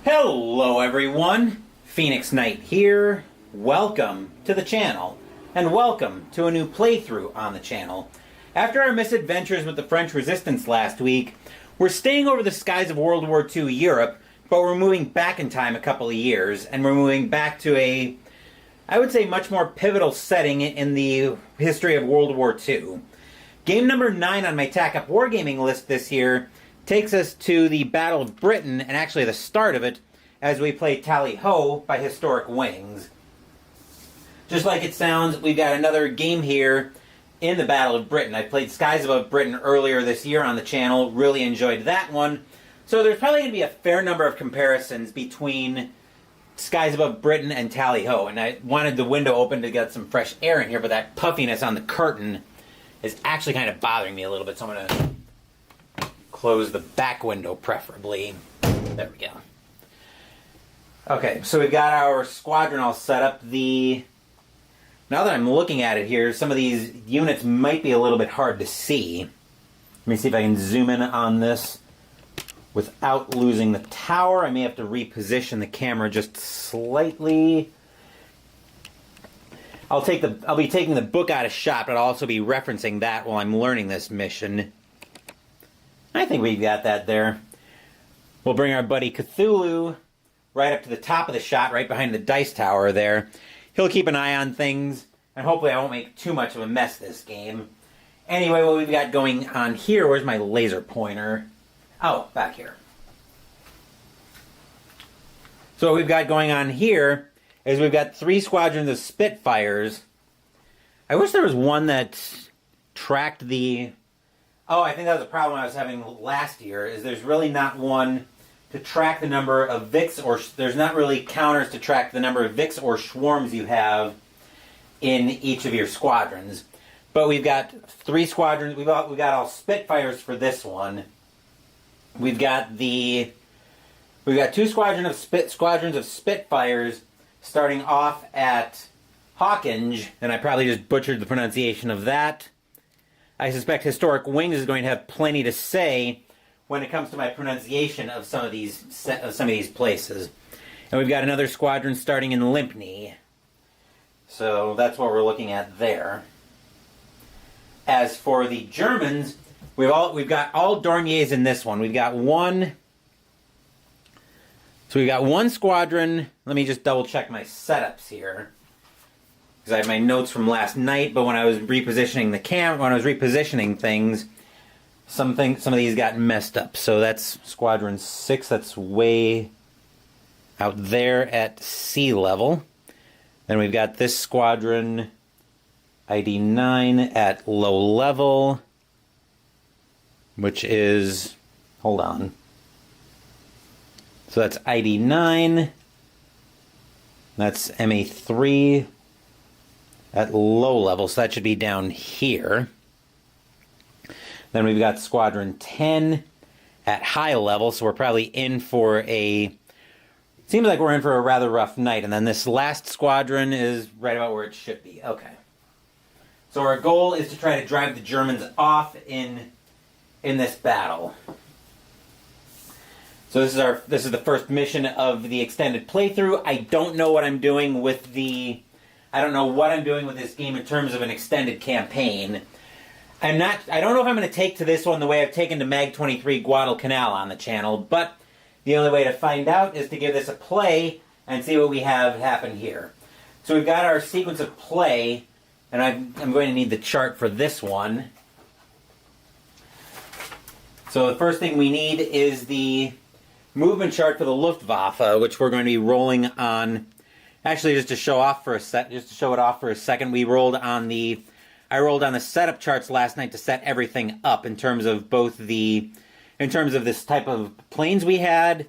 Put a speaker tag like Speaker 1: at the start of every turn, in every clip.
Speaker 1: Hello everyone, Phoenix Knight here. Welcome to the channel, and welcome to a new playthrough on the channel. After our misadventures with the French Resistance last week, we're staying over the skies of World War II Europe, but we're moving back in time a couple of years, and we're moving back to a, I would say, much more pivotal setting in the history of World War II. Game number 9 on my Tac Up Wargaming list this year takes us to the Battle of Britain, and actually the start of it, as we play Tally Ho by Historic Wings. Just like it sounds, we've got another game here in the Battle of Britain. I played Skies Above Britain earlier this year on the channel, really enjoyed that one. So there's probably going to be a fair number of comparisons between Skies Above Britain and Tally Ho, and I wanted the window open to get some fresh air in here, but that puffiness on the curtain is actually kind of bothering me a little bit, so I'm going to close the back window preferably. There we go. Okay, so we've got our squadron all set up. Now that I'm looking at it here, some of these units might be a little bit hard to see. Let me see if I can zoom in on this without losing the tower. I may have to reposition the camera just slightly. I'll be taking the book out of shot, but I'll also be referencing that while I'm learning this mission. I think we've got that there. We'll bring our buddy Cthulhu right up to the top of the shot, right behind the dice tower there. He'll keep an eye on things, and hopefully I won't make too much of a mess this game. Anyway, what we've got going on here, where's my laser pointer? Oh, back here. So what we've got going on here is we've got 3 squadrons of Spitfires. I wish there was one that tracked the... Oh, I think that was a problem I was having last year, is there's really not one to track the number of Vicks, or there's not really counters to track the number of Vicks or Schwarms you have in each of your squadrons. But we've got 3 squadrons. We've got all Spitfires for this one. We've got 2 squadrons of Spitfires starting off at Hawkinge, and I probably just butchered the pronunciation of that. I suspect Historic Wings is going to have plenty to say when it comes to my pronunciation of some of these places. And we've got another squadron starting in Lympne. So that's what we're looking at there. As for the Germans, we've got all Dorniers in this one. We've got one squadron. Let me just double check my setups here, because I have my notes from last night, but when I was repositioning things, some of these got messed up. So that's Squadron 6, that's way out there at sea level. Then we've got this squadron, ID 9, at low level, which is, hold on. So that's ID 9, that's MA 3 at low level, so that should be down here. Then we've got Squadron 10 at high level, so we're probably in for seems like we're in for a rather rough night. And then this last squadron is right about where it should be. Okay. So our goal is to try to drive the Germans off in this battle. So this is the first mission of the extended playthrough. I don't know what I'm doing with this game in terms of an extended campaign. I don't know if I'm going to take to this one the way I've taken to Mag 23 Guadalcanal on the channel, but the only way to find out is to give this a play and see what we have happen here. So we've got our sequence of play, and I'm going to need the chart for this one. So the first thing we need is the movement chart for the Luftwaffe, which we're going to be rolling on. Actually, just to show it off for a second, I rolled on the setup charts last night to set everything up in terms of this type of planes we had,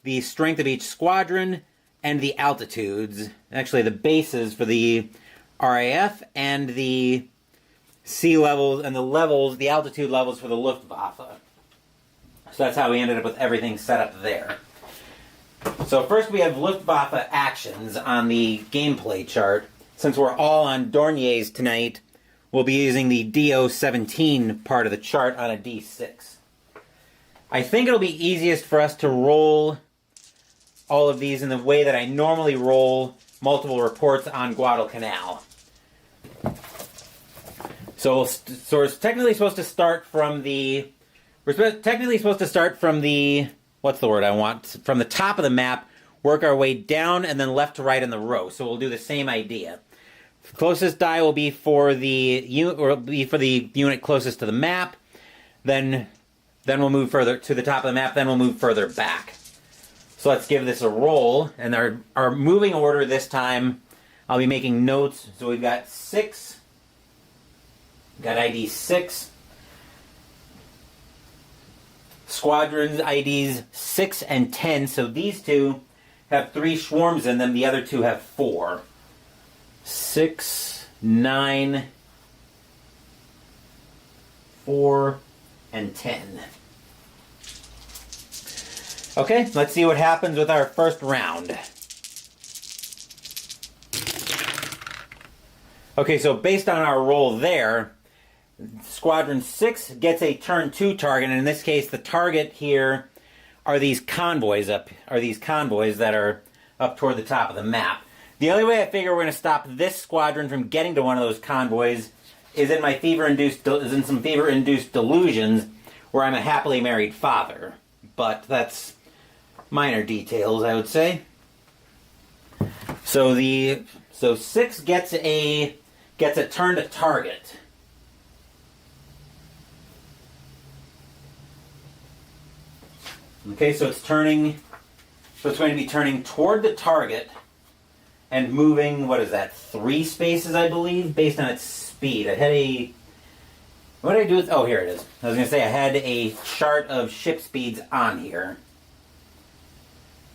Speaker 1: the strength of each squadron, and the altitudes. Actually, the bases for the RAF and the sea levels and the altitude levels for the Luftwaffe. So that's how we ended up with everything set up there. So first we have Luftwaffe actions on the gameplay chart. Since we're all on Dorniers tonight, we'll be using the DO17 part of the chart on a D6. I think it'll be easiest for us to roll all of these in the way that I normally roll multiple reports on Guadalcanal. So we're technically supposed to start from the... what's the word I want? From the top of the map, work our way down and then left to right in the row. So we'll do the same idea. Closest die will be for the unit closest to the map. Then we'll move further to the top of the map. Then we'll move further back. So let's give this a roll. And our moving order this time, I'll be making notes. So we've got 6. We've got ID 6. Squadrons IDs 6 and 10. So these two have 3 swarms in them. The other two have 4. 6, 9, 4, and 10. Okay, let's see what happens with our first round. Okay, so based on our roll there, Squadron 6 gets a turn 2 target, and in this case, the target here are these convoys that are up toward the top of the map. The only way I figure we're going to stop this squadron from getting to one of those convoys is in some fever-induced delusions where I'm a happily married father. But that's minor details, I would say. So 6 gets a turn to target. Okay, so it's going to be turning toward the target and moving, what is that, 3 spaces, I believe, based on its speed. I had a... What did I do with... Oh, here it is. I was going to say I had a chart of ship speeds on here.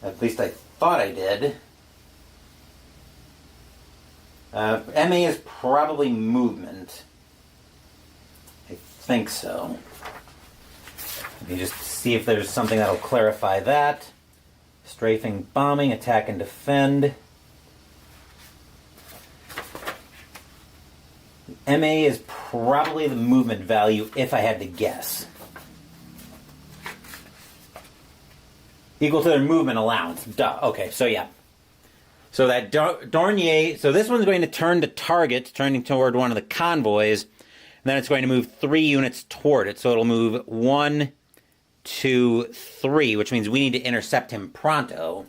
Speaker 1: At least I thought I did. MA is probably movement. I think so. Let me just see if there's something that'll clarify that. Strafing, bombing, attack and defend. MA is probably the movement value, if I had to guess. Equal to their movement allowance. Duh. Okay, so yeah. So that Dornier... So this one's going to turn to target, turning toward one of the convoys. And then it's going to move 3 units toward it. So it'll move 1, 2, 3, which means we need to intercept him pronto.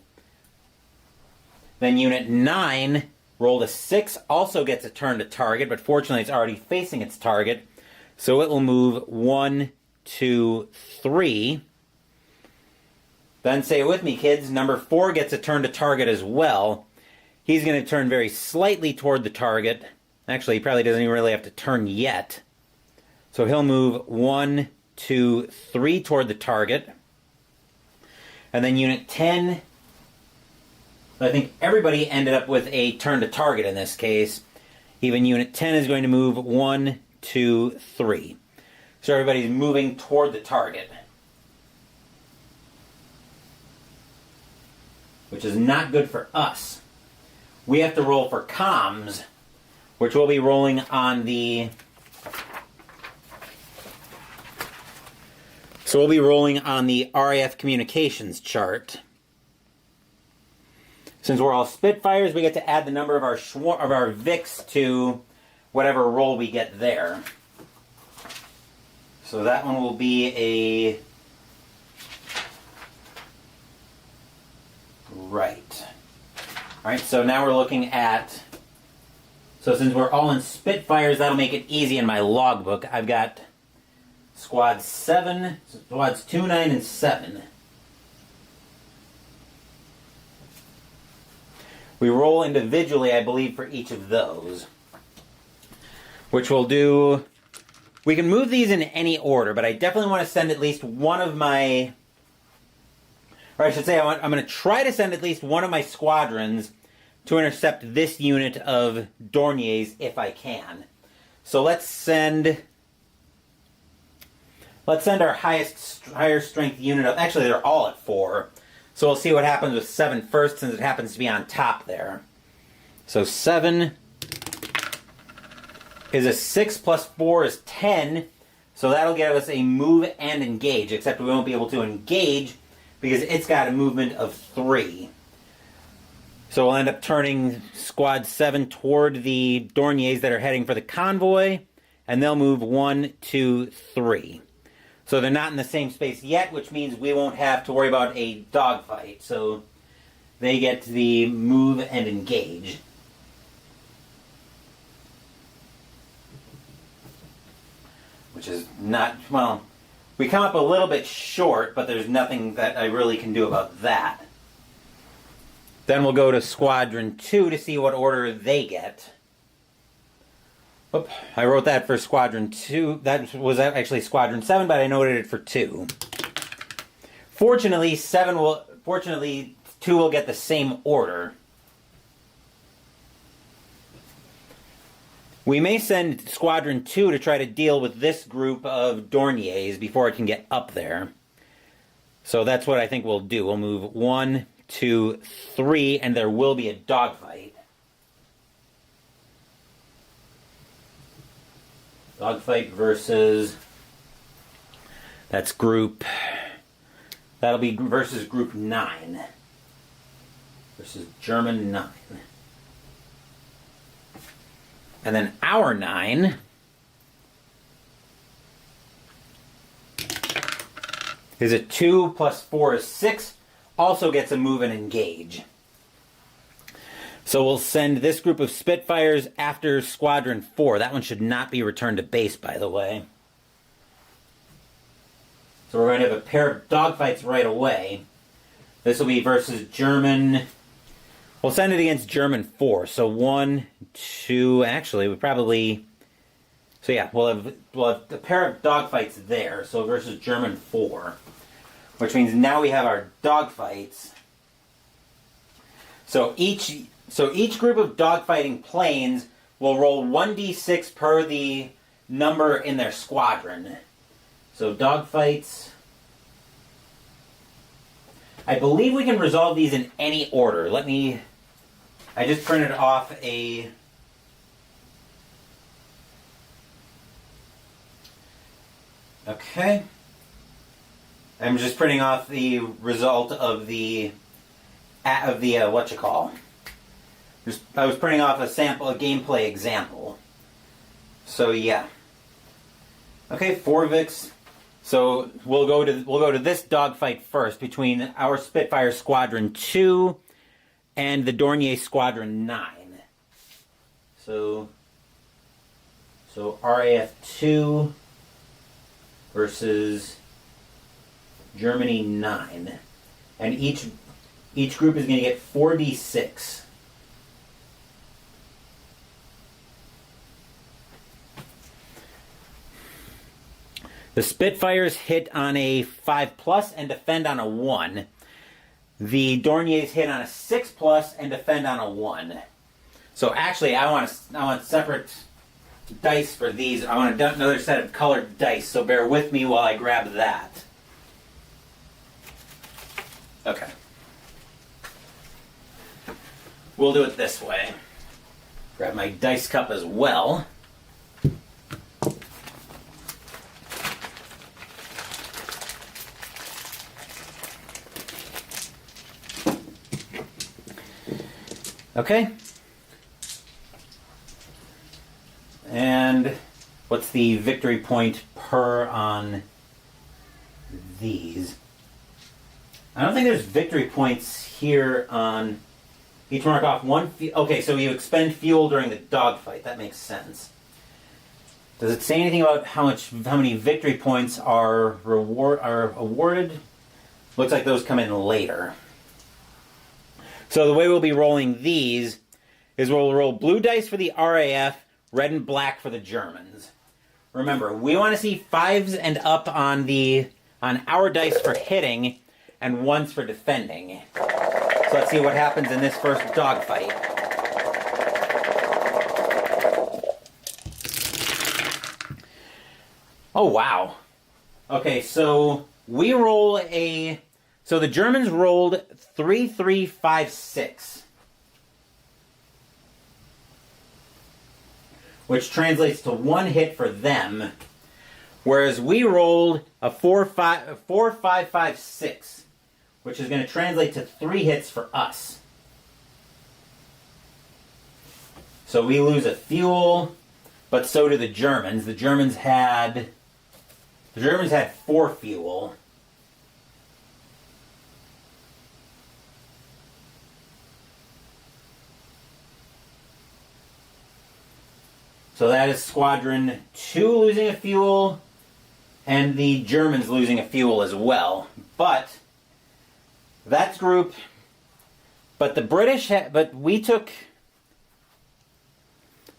Speaker 1: Then Unit 9... rolled a 6, also gets a turn to target, but fortunately it's already facing its target. So it will move 1, 2, 3. Then say it with me, kids. Number 4 gets a turn to target as well. He's going to turn very slightly toward the target. Actually, he probably doesn't even really have to turn yet. So he'll move 1, 2, 3 toward the target. And then Unit 10... I think everybody ended up with a turn to target in this case. Even Unit 10 is going to move 1, 2, 3. So everybody's moving toward the target. Which is not good for us. We have to roll for comms, which we'll be rolling on the... So we'll be rolling on the RAF communications chart. Since we're all Spitfires, we get to add the number of our Vics to whatever roll we get there. So that one will be a... Right. Alright, so now we're looking at... So since we're all in Spitfires, that'll make it easy in my logbook. I've got Squads 7, Squads 2, 9, and 7. We roll individually, I believe, for each of those. Which we'll do... We can move these in any order, but I definitely want to send at least one of my... Or I should say, I'm going to try to send at least one of my squadrons to intercept this unit of Dorniers if I can. So let's send our higher strength unit of... Actually, they're all at 4. So we'll see what happens with 7 first, since it happens to be on top there. So 7 is a 6 plus 4 is 10. So that'll give us a move and engage, except we won't be able to engage because it's got a movement of 3. So we'll end up turning Squad 7 toward the Dorniers that are heading for the convoy, and they'll move 1, 2, 3. So they're not in the same space yet, which means we won't have to worry about a dogfight. So they get the move and engage. Which is not, well, we come up a little bit short, but there's nothing that I really can do about that. Then we'll go to Squadron 2 to see what order they get. Oop, I wrote that for Squadron 2. That was actually Squadron 7, but I noted it for 2. Fortunately, 2 will get the same order. We may send Squadron 2 to try to deal with this group of Dorniers before it can get up there. So that's what I think we'll do. We'll move 1, 2, 3, and there will be a dogfight. Dogfight versus... That's group... That'll be versus Group 9. Versus German 9. And then our 9 is a 2 plus 4 is 6. Also gets a move and engage. So we'll send this group of Spitfires after Squadron 4. That one should not be returned to base, by the way. So we're going to have a pair of dogfights right away. This will be versus German... We'll send it against German 4. So 1, 2... Actually, we probably... So yeah, we'll have a pair of dogfights there. So versus German 4. Which means now we have our dogfights. So each group of dogfighting planes will roll 1d6 per the number in their squadron. So dogfights... I believe we can resolve these in any order. Let me... I just printed off a... Okay. I'm just printing off the result of the whatchamacall. I was printing off a gameplay example. So yeah. Okay, Forvix. So we'll go to this dogfight first between our Spitfire Squadron 2 and the Dornier Squadron 9. So RAF 2 versus Germany 9. And each group is going to get 4d6. The Spitfires hit on a 5+ and defend on a 1. The Dorniers hit on a 6+ and defend on a 1. So actually, I want separate dice for these. I want another set of colored dice. So bear with me while I grab that. Okay. We'll do it this way. Grab my dice cup as well. Okay. And what's the victory point per on these? I don't think there's victory points here on each mark off one. Okay, so you expend fuel during the dogfight. That makes sense. Does it say anything about how many victory points are awarded? Looks like those come in later. So the way we'll be rolling these is we'll roll blue dice for the RAF, red and black for the Germans. Remember, we want to see 5s and up on our dice for hitting and 1s for defending. So let's see what happens in this first dogfight. Oh, wow. Okay, so we roll a... So the Germans rolled 3, 3, 5, 6. which translates to 1 hit for them, whereas we rolled a 4-5-5-6, which is going to translate to 3 hits for us. So we lose a fuel, but so do the Germans. The Germans had 4 fuel. So that is Squadron 2 losing a fuel, and the Germans losing a fuel as well. But that group, but the British, but we took,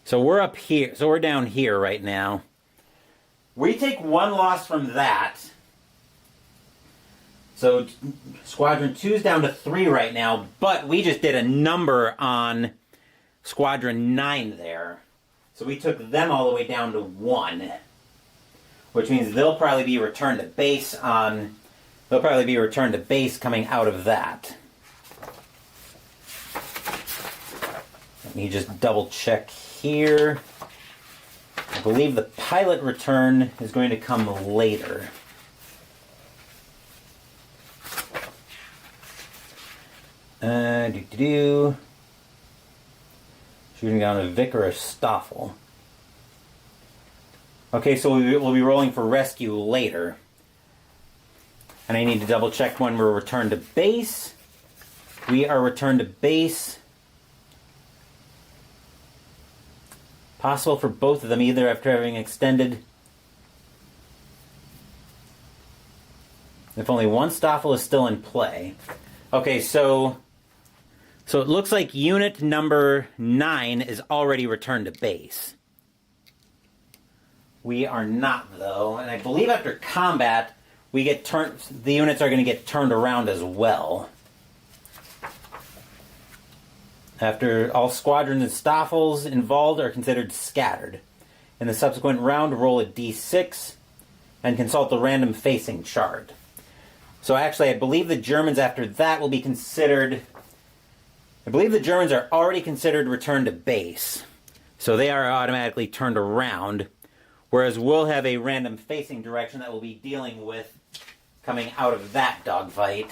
Speaker 1: so we're up here, so we're down here right now. We take 1 loss from that. So Squadron 2's down to 3 right now, but we just did a number on Squadron 9 there. So we took them all the way down to 1, which means they'll probably be returned to base coming out of that. Let me just double check here. I believe the pilot return is going to come later. Shooting down a Vic or a Stoffel. Okay, so we'll be rolling for rescue later. And I need to double check when we're returned to base. We are returned to base. Possible for both of them, either after having extended. If only 1 Stoffel is still in play. Okay, so it looks like unit number 9 is already returned to base. We are not, though, and I believe after combat, the units are going to get turned around as well. After all squadrons and Stoffels involved are considered scattered. In the subsequent round, roll a d6 and consult the random facing chart. So actually, I believe the Germans after that will be considered... I believe the Germans are already considered returned to base. So they are automatically turned around. Whereas we'll have a random facing direction that we'll be dealing with coming out of that dogfight.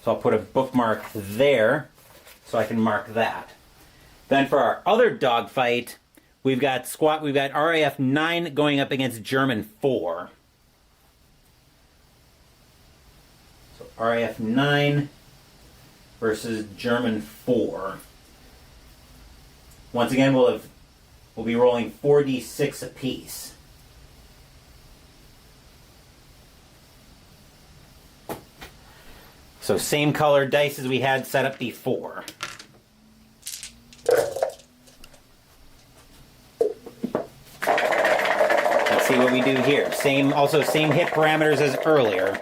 Speaker 1: So I'll put a bookmark there so I can mark that. Then for our other dogfight, we've got RAF 9 going up against German 4. So RAF 9 versus German 4. Once again, we'll be rolling 4d6 apiece. So same color dice as we had set up before. Let's see what we do here. Also same hit parameters as earlier.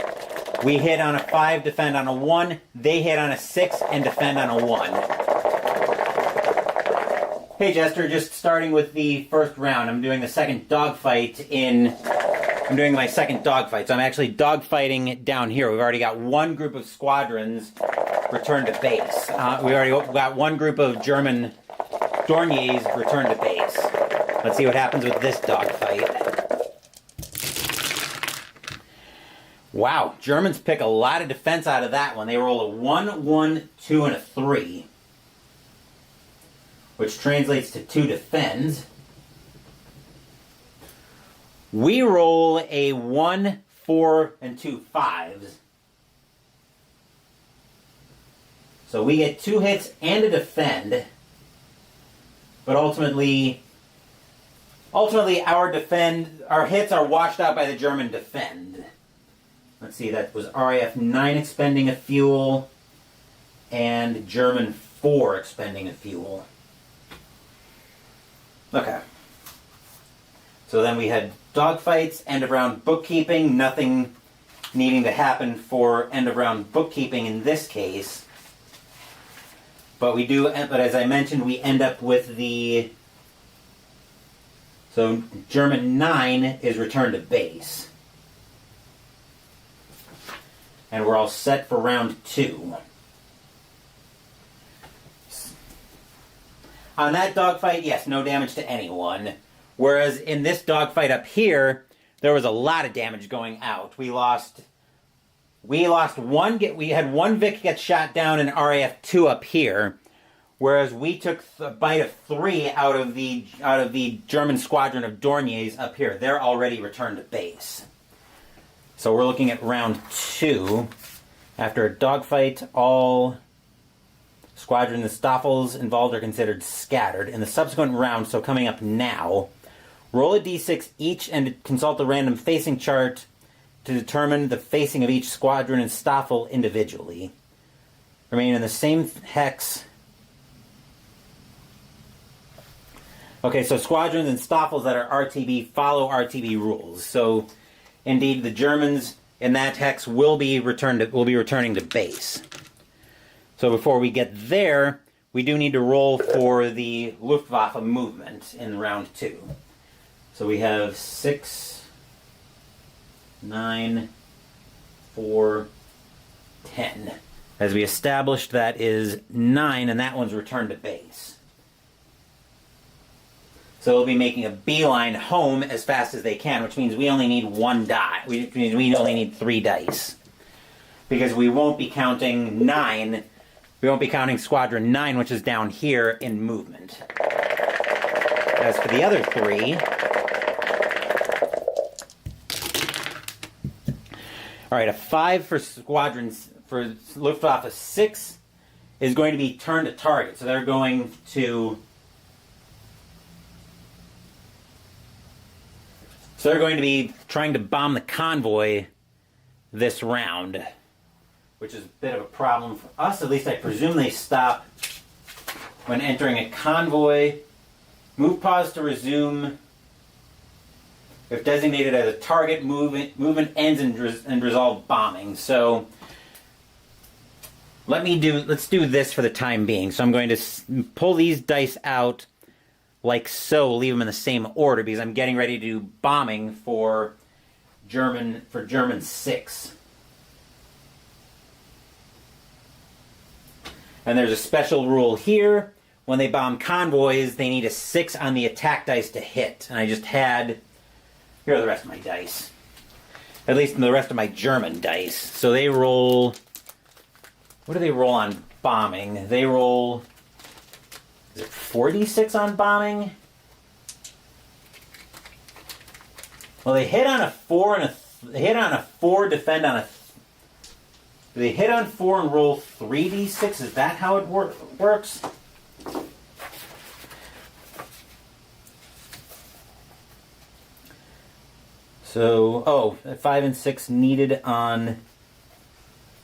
Speaker 1: We hit on a 5, defend on a 1. They hit on a 6 and defend on a 1. Hey Jester, just starting with the first round. I'm doing my second dogfight, so I'm actually dogfighting down here. We've already got 1 group of squadrons returned to base. We already got 1 group of German Dorniers returned to base. Let's see what happens with this dogfight. Wow, Germans pick a lot of defense out of that one. They roll a 1, 1, 2, and a 3. Which translates to 2 defends. We roll a 1, 4, and 2 5s. So we get 2 hits and a defend. But ultimately our hits are washed out by the German defend. Let's see, that was RAF 9 expending a fuel and German 4 expending a fuel. Okay. So then we had dogfights, end of round bookkeeping, nothing needing to happen for end of round bookkeeping in this case. But as I mentioned, we end up with so German 9 is returned to base. And we're all set for round 2. On that dogfight, yes, no damage to anyone. Whereas in this dogfight up here, there was a lot of damage going out. We lost one. We had one Vic get shot down and RAF-2 up here, whereas we took a bite of 3 out of the German squadron of Dorniers up here. They're already returned to base. So we're looking at round 2. After a dogfight, all squadron and Stoffels involved are considered scattered. In the subsequent round, so coming up now, roll a d6 each and consult the random facing chart to determine the facing of each squadron and Stoffel individually. Remain in the same hex. Okay, so squadrons and Stoffels that are RTB follow RTB rules. So, indeed, the Germans in that hex will be returning to base. So before we get there, we do need to roll for the Luftwaffe movement in round 2. So we have 6, 9, 4, 10. As we established, that is 9, and that one's returned to base. So they'll be making a beeline home as fast as they can, which means we only need 1 die. Which means we only need 3 dice. Because we won't be counting 9. We won't be counting Squadron 9, which is down here in movement. As for the other 3... Alright, a 5 for squadrons, for Luftwaffe 6 is going to be turned to target. So they're going to... So they're going to be trying to bomb the convoy this round, which is a bit of a problem for us. At least I presume they stop when entering a convoy. Move pause to resume. If designated as a target, movement ends and resolve bombing. So let's do this for the time being. So I'm going to pull these dice out like so, leave them in the same order because I'm getting ready to do bombing for German 6. And there's a special rule here. When they bomb convoys, they need a 6 on the attack dice to hit. And I just had... Here are the rest of my dice. At least the rest of my German dice. So they roll... What do they roll on bombing? They roll... Is it 4d6 on bombing? Well, they hit on a 4 and they hit on a 4, defend on a... Do they hit on 4 and roll 3d6? Is that how it works? So, 5 and 6 needed on...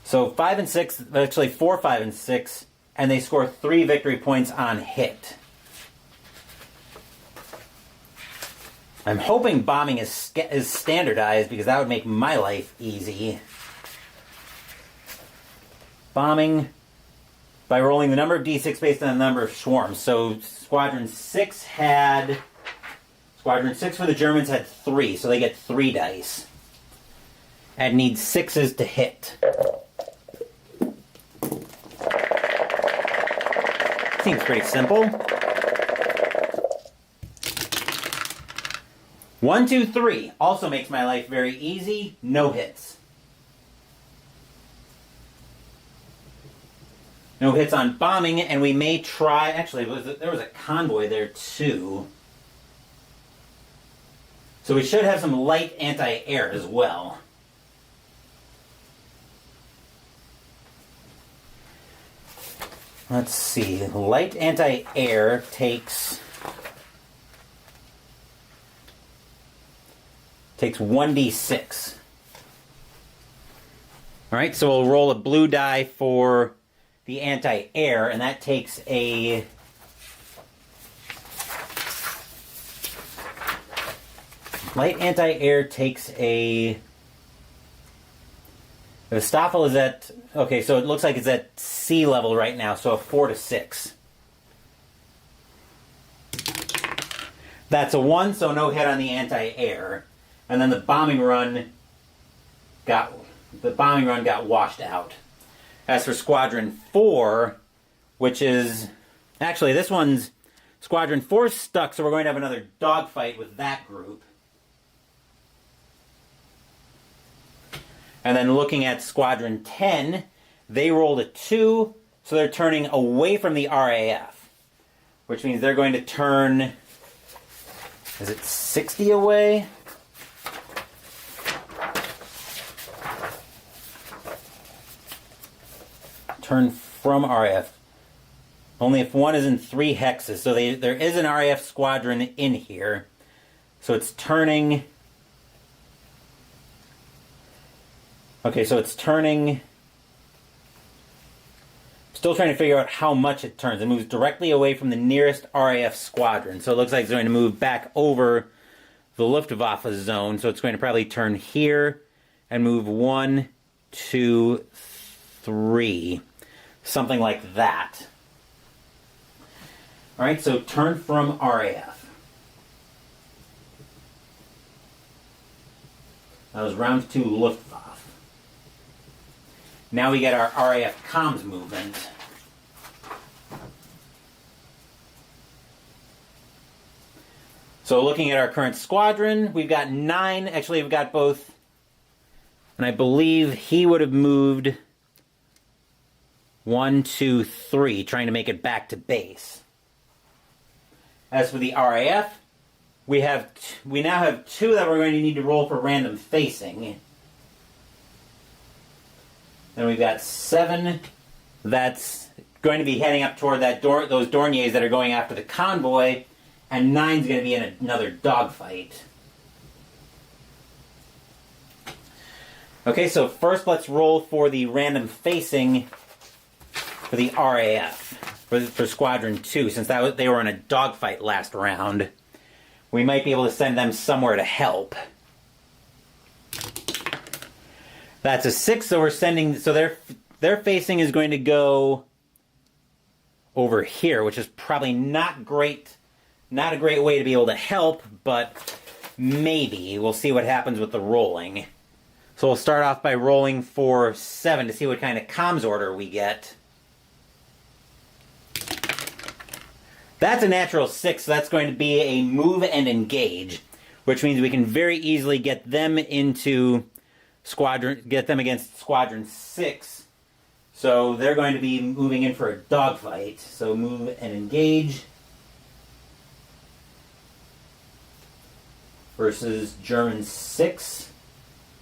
Speaker 1: So 5 and 6, actually 4, 5, and 6, and they score 3 victory points on hit. I'm hoping bombing is standardized because that would make my life easy. Bombing by rolling the number of d6 based on the number of swarms. So Squadron 6 for the Germans had 3, so they get 3 dice. And need 6s to hit. Seems pretty simple. 1, 2, 3 also makes my life very easy. No hits. No hits on bombing, and we may try... Actually, there was a convoy there, too. So we should have some light anti-air as well. Let's see. Light anti-air takes 1d6. Alright, so we'll roll a blue die for the anti-air, and that takes a... Light anti-air takes a... The Stoffel is at... Okay, so it looks like it's at sea level right now, so a 4 to 6. That's a 1, so no hit on the anti-air. And then the bombing run got washed out. As for Squadron 4, which is... Actually, this one's... Squadron 4 is stuck, so we're going to have another dogfight with that group. And then looking at Squadron 10, they rolled a 2, so they're turning away from the RAF. Which means they're going to turn, is it 60 away? Turn from RAF. Only if one is in 3 hexes. So there is an RAF squadron in here. So it's turning... Okay, so it's turning... Still trying to figure out how much it turns. It moves directly away from the nearest RAF squadron. So it looks like it's going to move back over the Luftwaffe zone. So it's going to probably turn here and move 1, 2, 3. Something like that. Alright, so turn from RAF. That was round 2 Luftwaffe. Now we get our RAF comms movement. So looking at our current squadron, we've got 9. Actually, we've got both. And I believe he would have moved 1, 2, 3, trying to make it back to base. As for the RAF, we now have 2 that we're going to need to roll for random facing. Then we've got 7 that's going to be heading up toward those Dorniers that are going after the convoy, and 9's going to be in another dogfight. Okay, so first let's roll for the random facing for the RAF, for Squadron 2, since they were in a dogfight last round. We might be able to send them somewhere to help. That's a 6, so we're sending... So their facing is going to go over here, which is probably not a great way to be able to help, but maybe. We'll see what happens with the rolling. So we'll start off by rolling for 7 to see what kind of comms order we get. That's a natural 6, so that's going to be a move and engage, which means we can very easily get them against Squadron 6. So they're going to be moving in for a dogfight. So move and engage versus German 6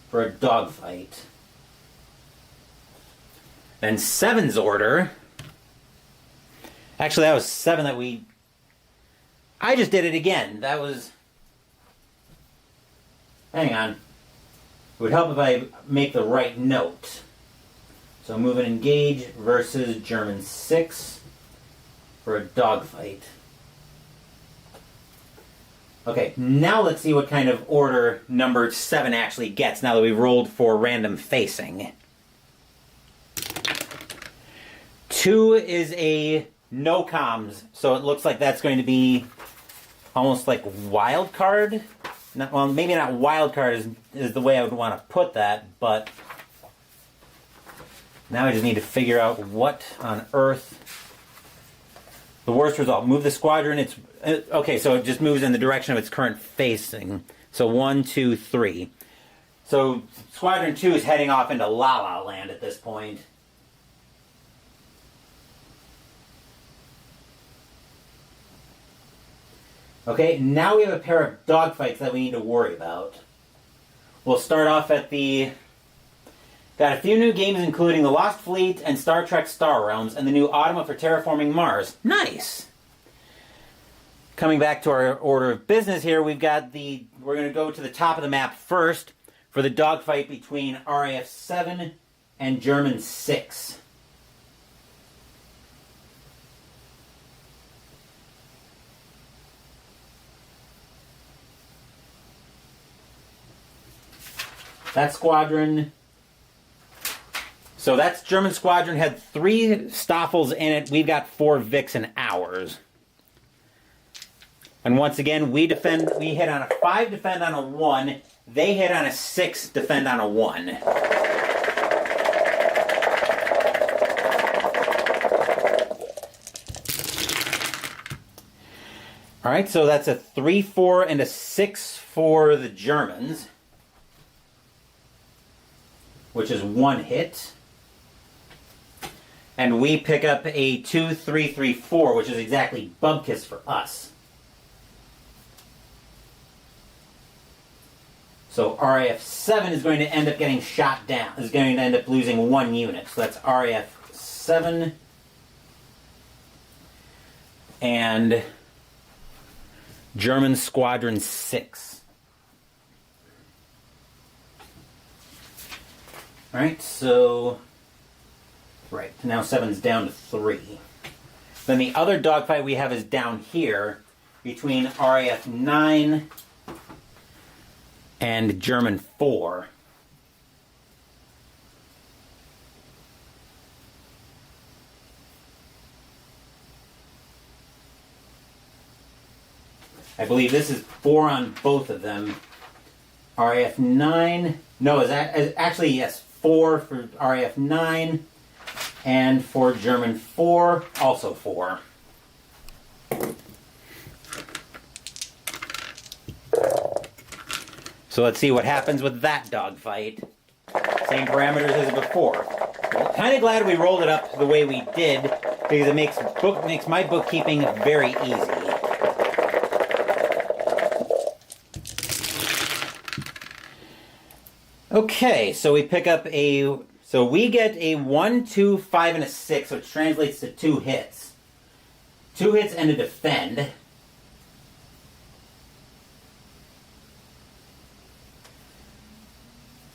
Speaker 1: for a dogfight. Then 7's order. Actually, that was 7 that we... I just did it again. That was... Hang on. It would help if I make the right note. So move and engage versus German 6 for a dogfight. Okay, now let's see what kind of order number 7 actually gets now that we've rolled for random facing. 2 is a no comms, so it looks like that's going to be almost like wild card. Well, maybe not wild card is the way I would want to put that, but now I just need to figure out what on earth the worst result. Move the squadron. Okay, so it just moves in the direction of its current facing. So 1, 2, 3. So Squadron 2 is heading off into La La Land at this point. Okay, now we have a pair of dogfights that we need to worry about. We'll start off at the... Got a few new games including The Lost Fleet and Star Trek Star Realms and the new Automa for Terraforming Mars. Nice! Coming back to our order of business here, we're going to go to the top of the map first for the dogfight between RAF 7 and German 6. That squadron... So that's German squadron had 3 Stoffels in it. We've got 4 Vics and ours. And once again, we hit on a 5, defend on a 1. They hit on a 6, defend on a 1. All right, so that's a 3-4 and a 6 for the Germans, which is 1 hit. And we pick up a 2-3-3-4, which is exactly Bubkiss for us. So RAF 7 is going to end up getting shot down. Is going to end up losing 1 unit. So that's RAF 7. And German Squadron 6. Alright, so... Right, now 7's down to 3. Then the other dogfight we have is down here between RAF 9 and German 4. I believe this is 4 on both of them. RAF 9, no, actually yes, 4 for RAF 9. And for German 4, also 4. So let's see what happens with that dogfight. Same parameters as before. I'm kind of glad we rolled it up the way we did, because it makes my bookkeeping very easy. Okay, so we pick up a... So we get a 1, 2, 5, and a 6, which translates to 2 hits. 2 hits and a defend.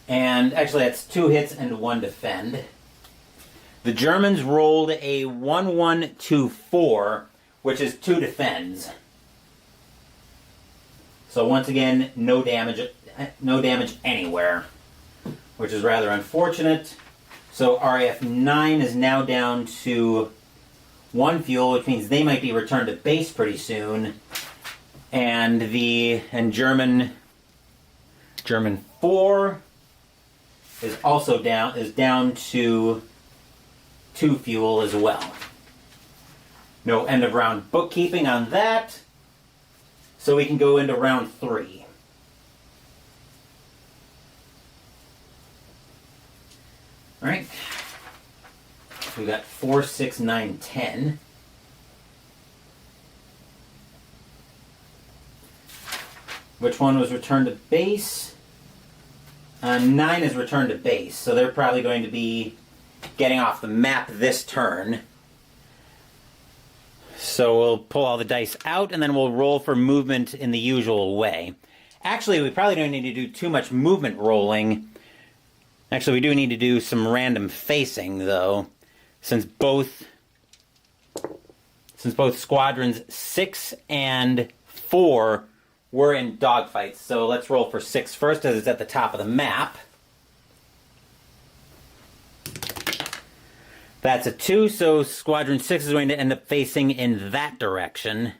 Speaker 1: And actually that's 2 hits and 1 defend. The Germans rolled a 1, 1, 2, 4, which is 2 defends. So once again, no damage anywhere, which is rather unfortunate. So RAF 9 is now down to 1 fuel, which means they might be returned to base pretty soon. And German 4 is also down to 2 fuel as well. No end of round bookkeeping on that. So we can go into round 3. Alright, so we got 4, 6, 9, 10. Which one was returned to base? 9 is returned to base, so they're probably going to be getting off the map this turn. So we'll pull all the dice out, and then we'll roll for movement in the usual way. Actually, we probably don't need to do too much movement rolling. Actually, we do need to do some random facing, though, since both squadrons 6 and 4 were in dogfights. So let's roll for 6 first, as it's at the top of the map. That's a 2, so Squadron 6 is going to end up facing in that direction.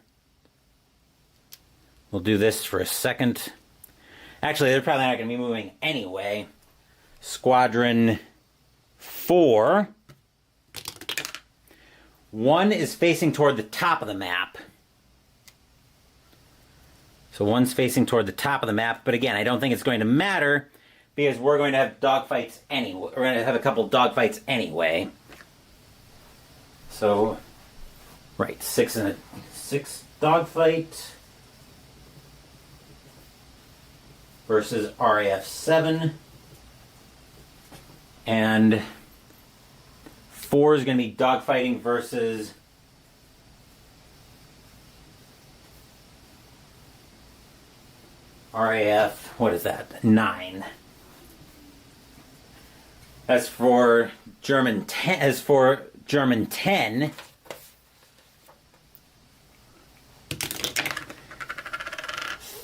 Speaker 1: We'll do this for a second. Actually, they're probably not going to be moving anyway. Squadron 4. 1 is facing toward the top of the map. So 1's facing toward the top of the map, but again, I don't think it's going to matter because we're going to have dogfights anyway. We're going to have a couple dogfights anyway. So, right, 6 and a 6 dogfight versus RAF 7. And 4 is going to be dogfighting versus RAF, what is that? 9. As for German 10,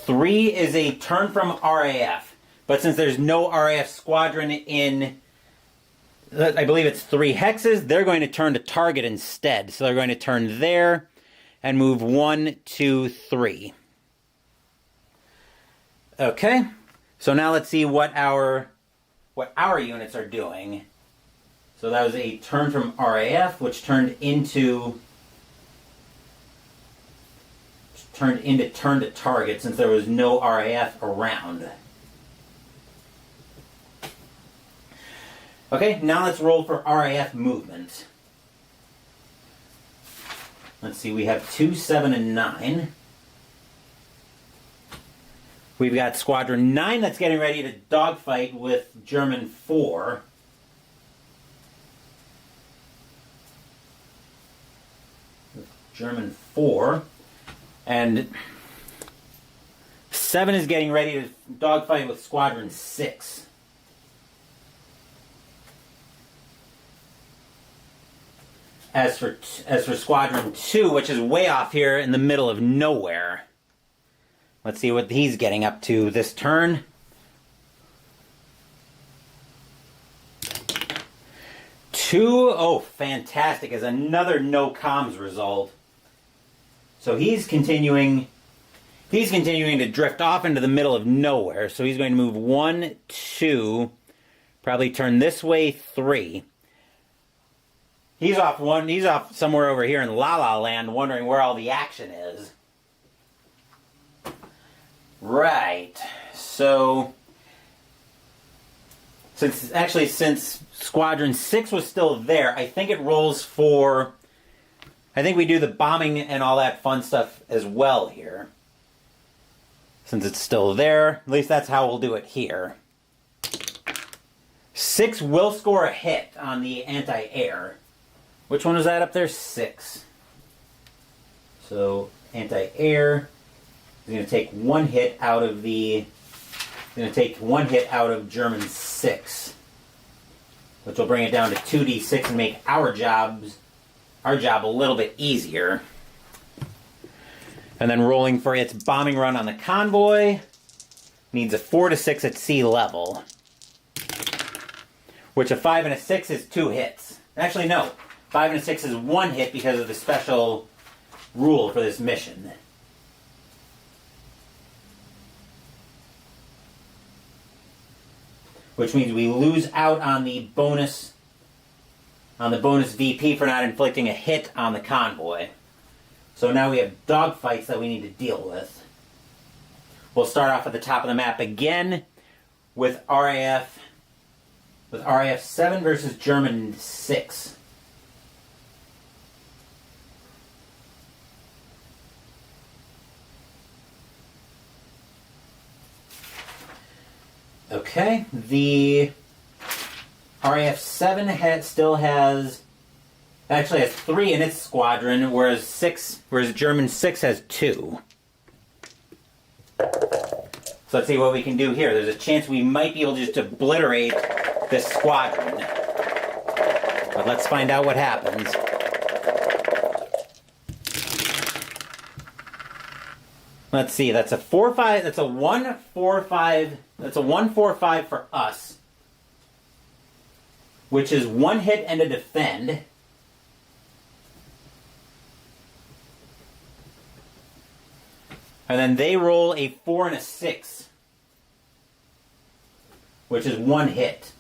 Speaker 1: Three is a turn from RAF, but since there's no RAF squadron in, I believe it's 3 hexes, they're going to turn to target instead. So they're going to turn there and move 1, 2, 3. Okay, so now let's see what our units are doing. So that was a turn from RAF, which turned into turned into turn to target since there was no RAF around. Okay, now let's roll for RAF movement. Let's see, we have 2, 7, and 9. We've got Squadron 9 that's getting ready to dogfight with German 4. German 4. And 7 is getting ready to dogfight with Squadron 6. As for Squadron 2, which is way off here in the middle of nowhere. Let's see what he's getting up to this turn. 2, oh, fantastic, as another no comms result. So he's continuing to drift off into the middle of nowhere. So he's going to move 1, 2, probably turn this way 3. He's off somewhere over here in La La Land, wondering where all the action is. Right. So since Squadron 6 was still there, I think it rolls for, I think we do the bombing and all that fun stuff as well here. Since it's still there, at least that's how we'll do it here. 6 will score a hit on the anti-air. Which one was that up there? 6. So anti-air is going to take 1 hit out of German 6, which will bring it down to 2d6 and make our job a little bit easier. And then rolling for its bombing run on the convoy needs a 4 to 6 at sea level, which a 5 and a 6 is 2 hits. Actually, no. 5 and a 6 is 1 hit because of the special rule for this mission. Which means we lose out on the bonus VP for not inflicting a hit on the convoy. So now we have dogfights that we need to deal with. We'll start off at the top of the map again with RAF 7 versus German 6. Okay, the RAF 7 still has 3 in its squadron, whereas German 6 has 2. So let's see what we can do here. There's a chance we might be able to just obliterate this squadron. But let's find out what happens. Let's see, that's a 4-5, that's a 1-4-5, that's a 1-4-5 for us, which is 1 hit and a defend. And then they roll a 4 and a 6, which is 1 hit.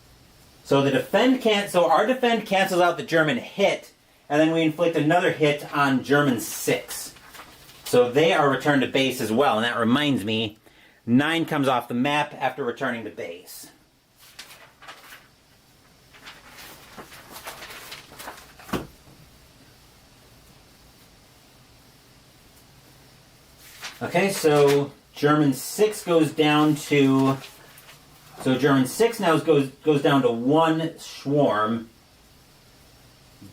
Speaker 1: So our defend cancels out the German hit, and then we inflict another hit on German 6. So they are returned to base as well, and that reminds me, 9 comes off the map after returning to base. Okay, so German 6 goes down to... So German 6 now goes down to 1 swarm,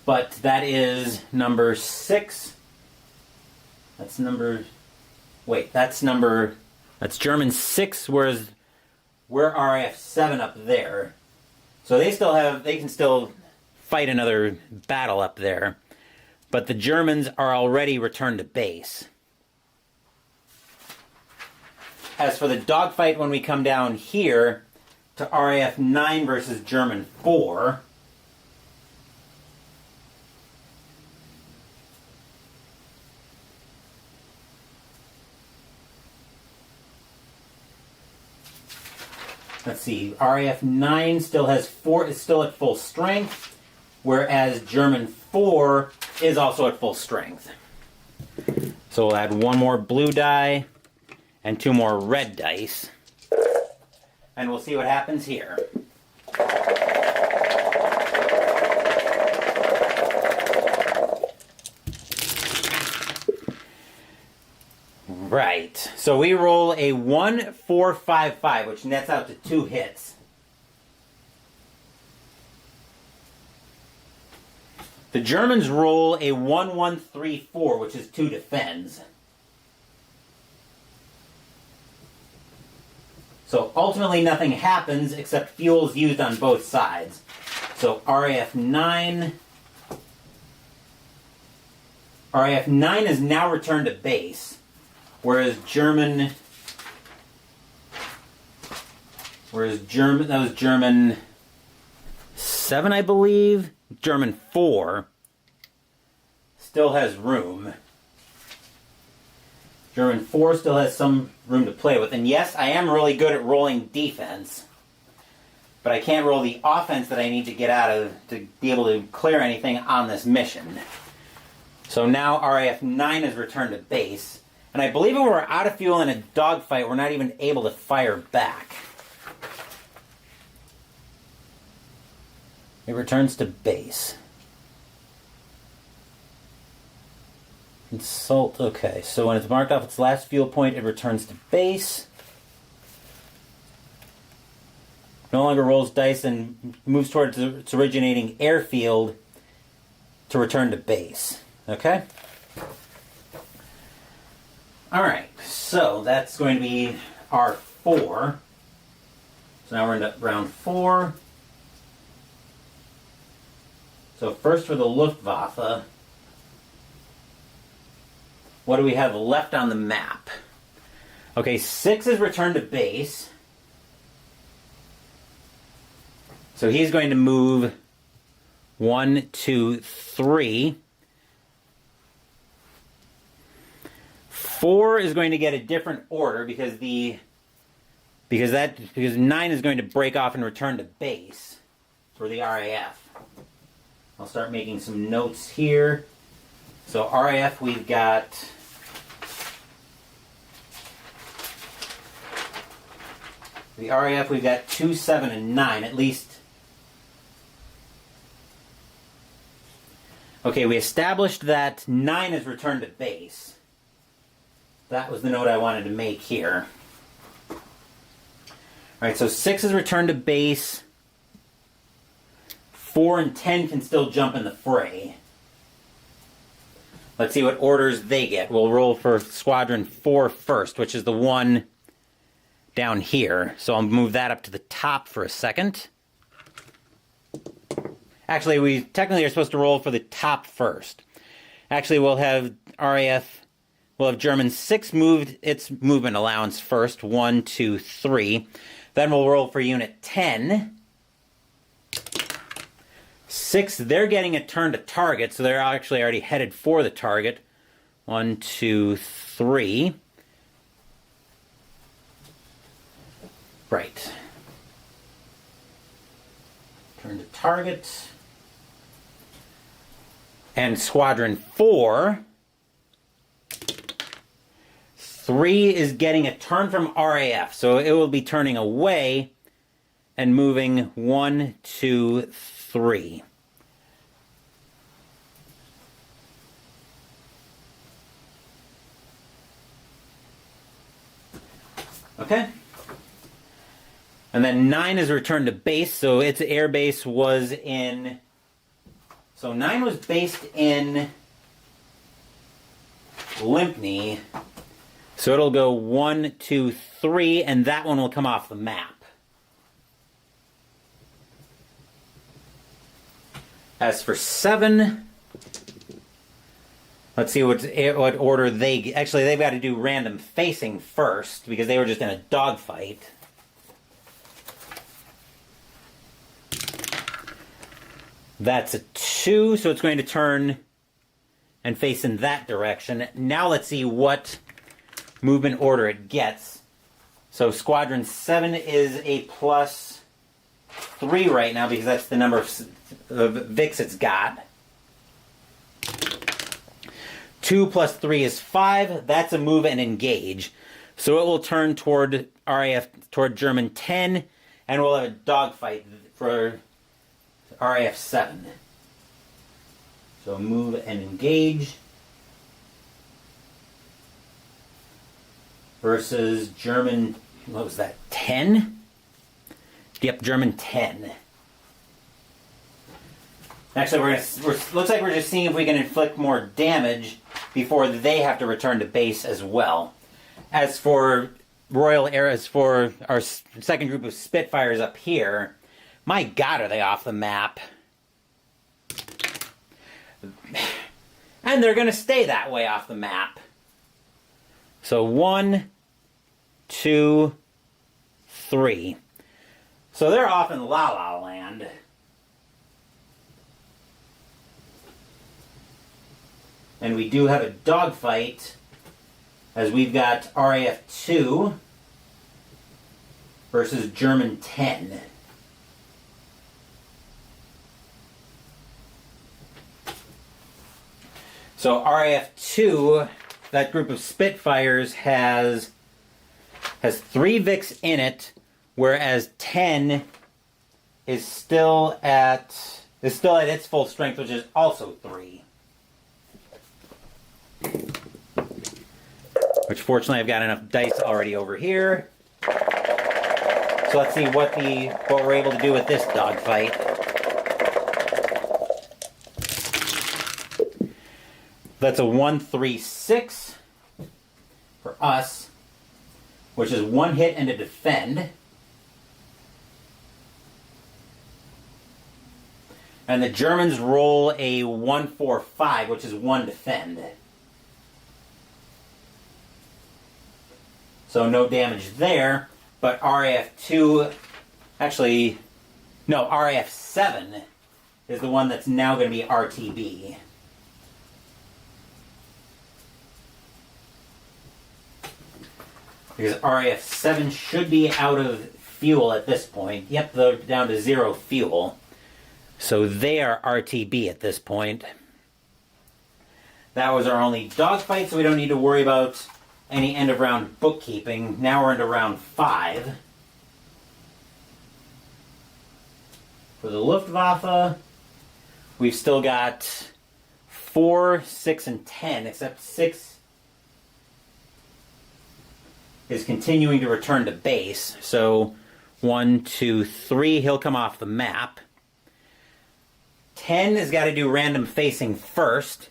Speaker 1: but that is number 6... That's German 6, whereas we're RAF 7 up there. So they can still fight another battle up there. But the Germans are already returned to base. As for the dogfight when we come down here to RAF 9 versus German 4... Let's see, RAF 9 is still at full strength, whereas German 4 is also at full strength. So we'll add one more blue die and two more red dice. And we'll see what happens here. Right, so we roll a 1, 4, 5, 5, which nets out to 2 hits. The Germans roll a 1, 1, 3, 4, which is 2 defends. So ultimately nothing happens except fuel is used on both sides. So RAF 9 is now returned to base. Whereas German, that was German 7, I believe. German 4 still has room. German 4 still has some room to play with. And yes, I am really good at rolling defense. But I can't roll the offense that I need to get out of to be able to clear anything on this mission. So now RAF 9 is returned to base. And I believe if we're out of fuel in a dogfight, we're not even able to fire back. It returns to base. Consult, okay. So when it's marked off its last fuel point, it returns to base. No longer rolls dice and moves towards its originating airfield to return to base. Okay? Alright, so that's going to be our 4. So now we're into round 4. So first for the Luftwaffe, what do we have left on the map? Okay, 6 is returned to base. So he's going to move 1, 2, 3. 4 is going to get a different order because 9 is going to break off and return to base for the RAF. I'll start making some notes here. So RAF, we've got the RAF, we've got 2, 7, and 9 at least. Okay, we established that 9 is returned to base. That was the note I wanted to make here. Alright, so 6 is returned to base. 4 and 10 can still jump in the fray. Let's see what orders they get. We'll roll for Squadron 4 first, which is the one down here. So I'll move that up to the top for a second. Actually, we technically are supposed to roll for the top first. Actually, we'll have RAF... We'll have German 6 moved its movement allowance first. 1, 2, 3. Then we'll roll for Unit 10. 6, they're getting a turn to target, so they're actually already headed for the target. 1, 2, 3. Right. Turn to target. And Squadron 4... 3 is getting a turn from RAF, so it will be turning away and moving 1, 2, 3. Okay. And then 9 is returned to base, so its air base was in... So 9 was based in Limpney. So it'll go 1, 2, 3, and that one will come off the map. As for 7, let's see what order they... Actually, they've got to do random facing first, because they were just in a dogfight. That's a 2, so it's going to turn and face in that direction. Now let's see what movement order it gets. So Squadron 7 is a plus 3 right now because that's the number of Vicks it's got. 2 2 plus 3 is 5. That's a move and engage. So it will turn toward RAF, toward German 10, and we'll have a dogfight for RAF 7. So move and engage versus German, what was that, 10? Yep, German 10. Actually, looks like we're just seeing if we can inflict more damage before they have to return to base as well. As for Royal Air, as for our second group of Spitfires up here, my God, are they off the map? And they're going to stay that way off the map. So 1, 2, 3. So they're off in La La Land. And we do have a dogfight, as we've got RAF 2 versus German 10. So RAF 2, that group of Spitfires, has 3 Vics in it, whereas 10 is still at its full strength, which is also 3. Which fortunately I've got enough dice already over here. So let's see what we're able to do with this dogfight. That's a 1-3-6 for us, which is 1 hit and a defend. And the Germans roll a 1-4-5, which is 1 defend. So no damage there, but RAF2, actually, no, RAF7 is the one that's now going to be RTB. Because RAF7 should be out of fuel at this point. Yep, they're down to 0 fuel. So they are RTB at this point. That was our only dogfight, so we don't need to worry about any end of round bookkeeping. Now we're into round 5. For the Luftwaffe, we've still got 4, 6, and 10, except 6 is continuing to return to base. So 1, 2, 3, he'll come off the map. 10 has got to do random facing first.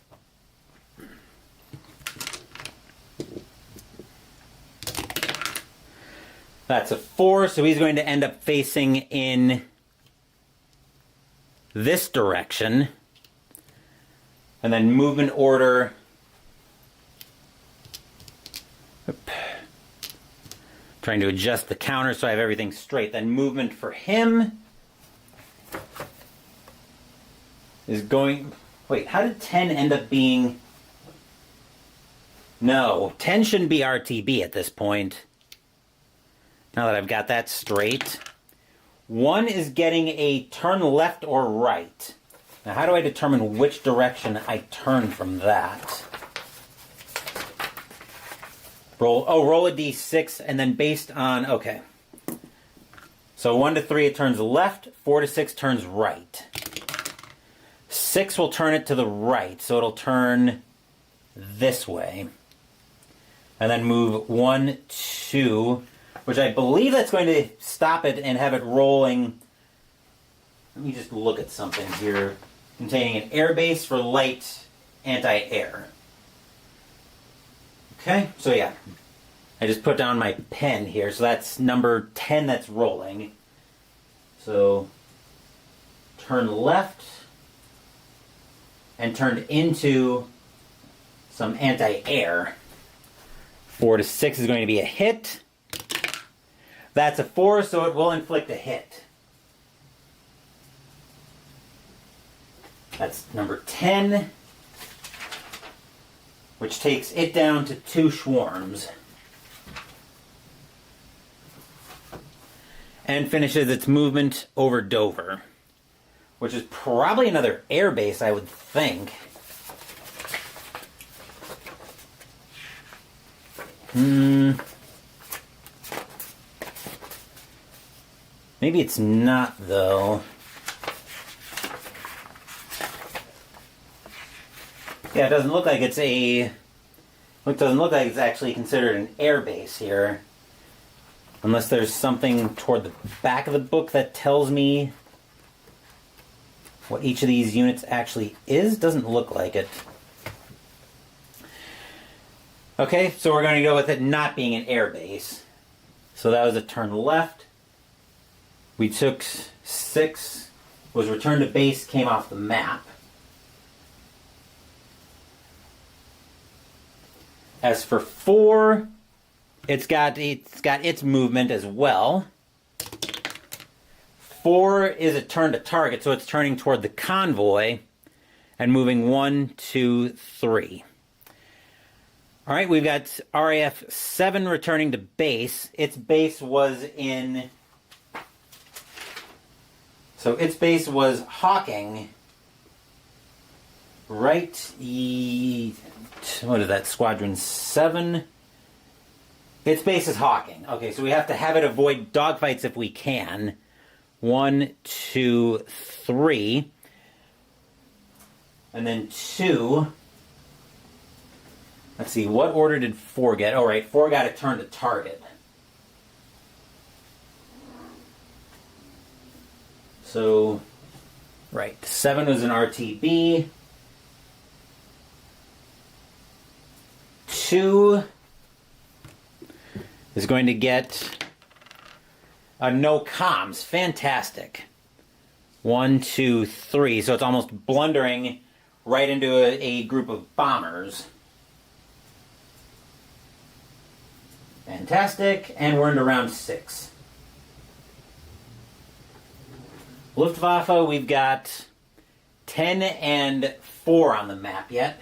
Speaker 1: That's a 4, so he's going to end up facing in this direction. And then movement order. Trying to adjust the counter so I have everything straight. Then movement for him is going... Wait, how did 10 end up being... No, 10 shouldn't be RTB at this point. Now that I've got that straight. 1 is getting a turn left or right. Now how do I determine which direction I turn from that? Roll a d6, and then based on, okay. So 1 to 3 it turns left, 4 to 6 turns right. 6 will turn it to the right, so it'll turn this way. And then move 1, 2... which I believe that's going to stop it and have it rolling. Let me just look at something here. Containing an air base for light anti-air. Okay, so yeah. I just put down my pen here. So that's number 10 that's rolling. So turn left and turn into some anti-air. 4 to 6 is going to be a hit. That's a 4, so it will inflict a hit. That's number 10, which takes it down to 2 swarms. And finishes its movement over Dover, which is probably another air base, I would think. Maybe it's not, though. Yeah, it doesn't look like it's it doesn't look like it's actually considered an air base here. Unless there's something toward the back of the book that tells me what each of these units actually is. Doesn't look like it. Okay, so we're going to go with it not being an air base. So that was a turn left. We took 6, was returned to base, came off the map. As for 4, it's got its movement as well. 4 is a turn to target, so it's turning toward the convoy and moving 1, 2, 3. All right, we've got RAF 7 returning to base. Its base was in... So its base was Hawking. Right... What is that? Squadron 7? Its base is Hawking. Okay, so we have to have it avoid dogfights if we can. 1, 2, 3. And then 2... Let's see, what order did 4 get? Oh, right, 4 got a turn to target. So, right, 7 was an RTB. 2 is going to get a no comms. Fantastic. 1, 2, 3. So it's almost blundering right into a group of bombers. Fantastic, and we're into round 6. Luftwaffe, we've got 10 and 4 on the map yet.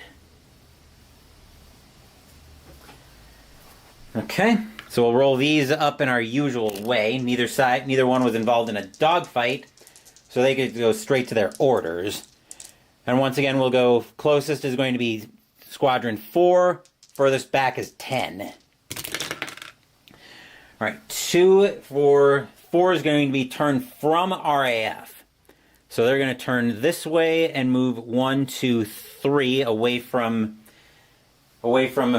Speaker 1: Okay, so we'll roll these up in our usual way. Neither one was involved in a dogfight, so they could go straight to their orders. And once again, we'll go closest is going to be Squadron 4, furthest back is 10. All right, 2 for 4 is going to be turned from RAF. So they're going to turn this way and move 1, 2, 3 away from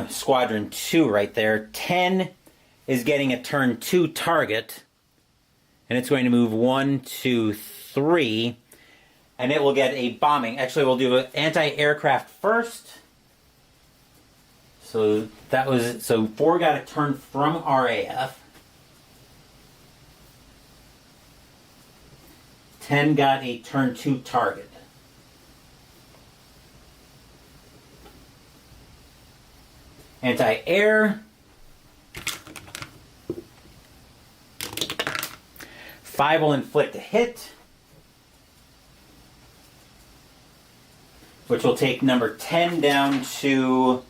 Speaker 1: Squadron 2 right there. 10 is getting a turn 2 target. And it's going to move 1, 2, 3. And it will get a bombing. Actually, we'll do an anti-aircraft first. So 4 got a turn from RAF. 10 got a turn 2 target. Anti-air. 5 will inflict a hit, which will take number 10 down to...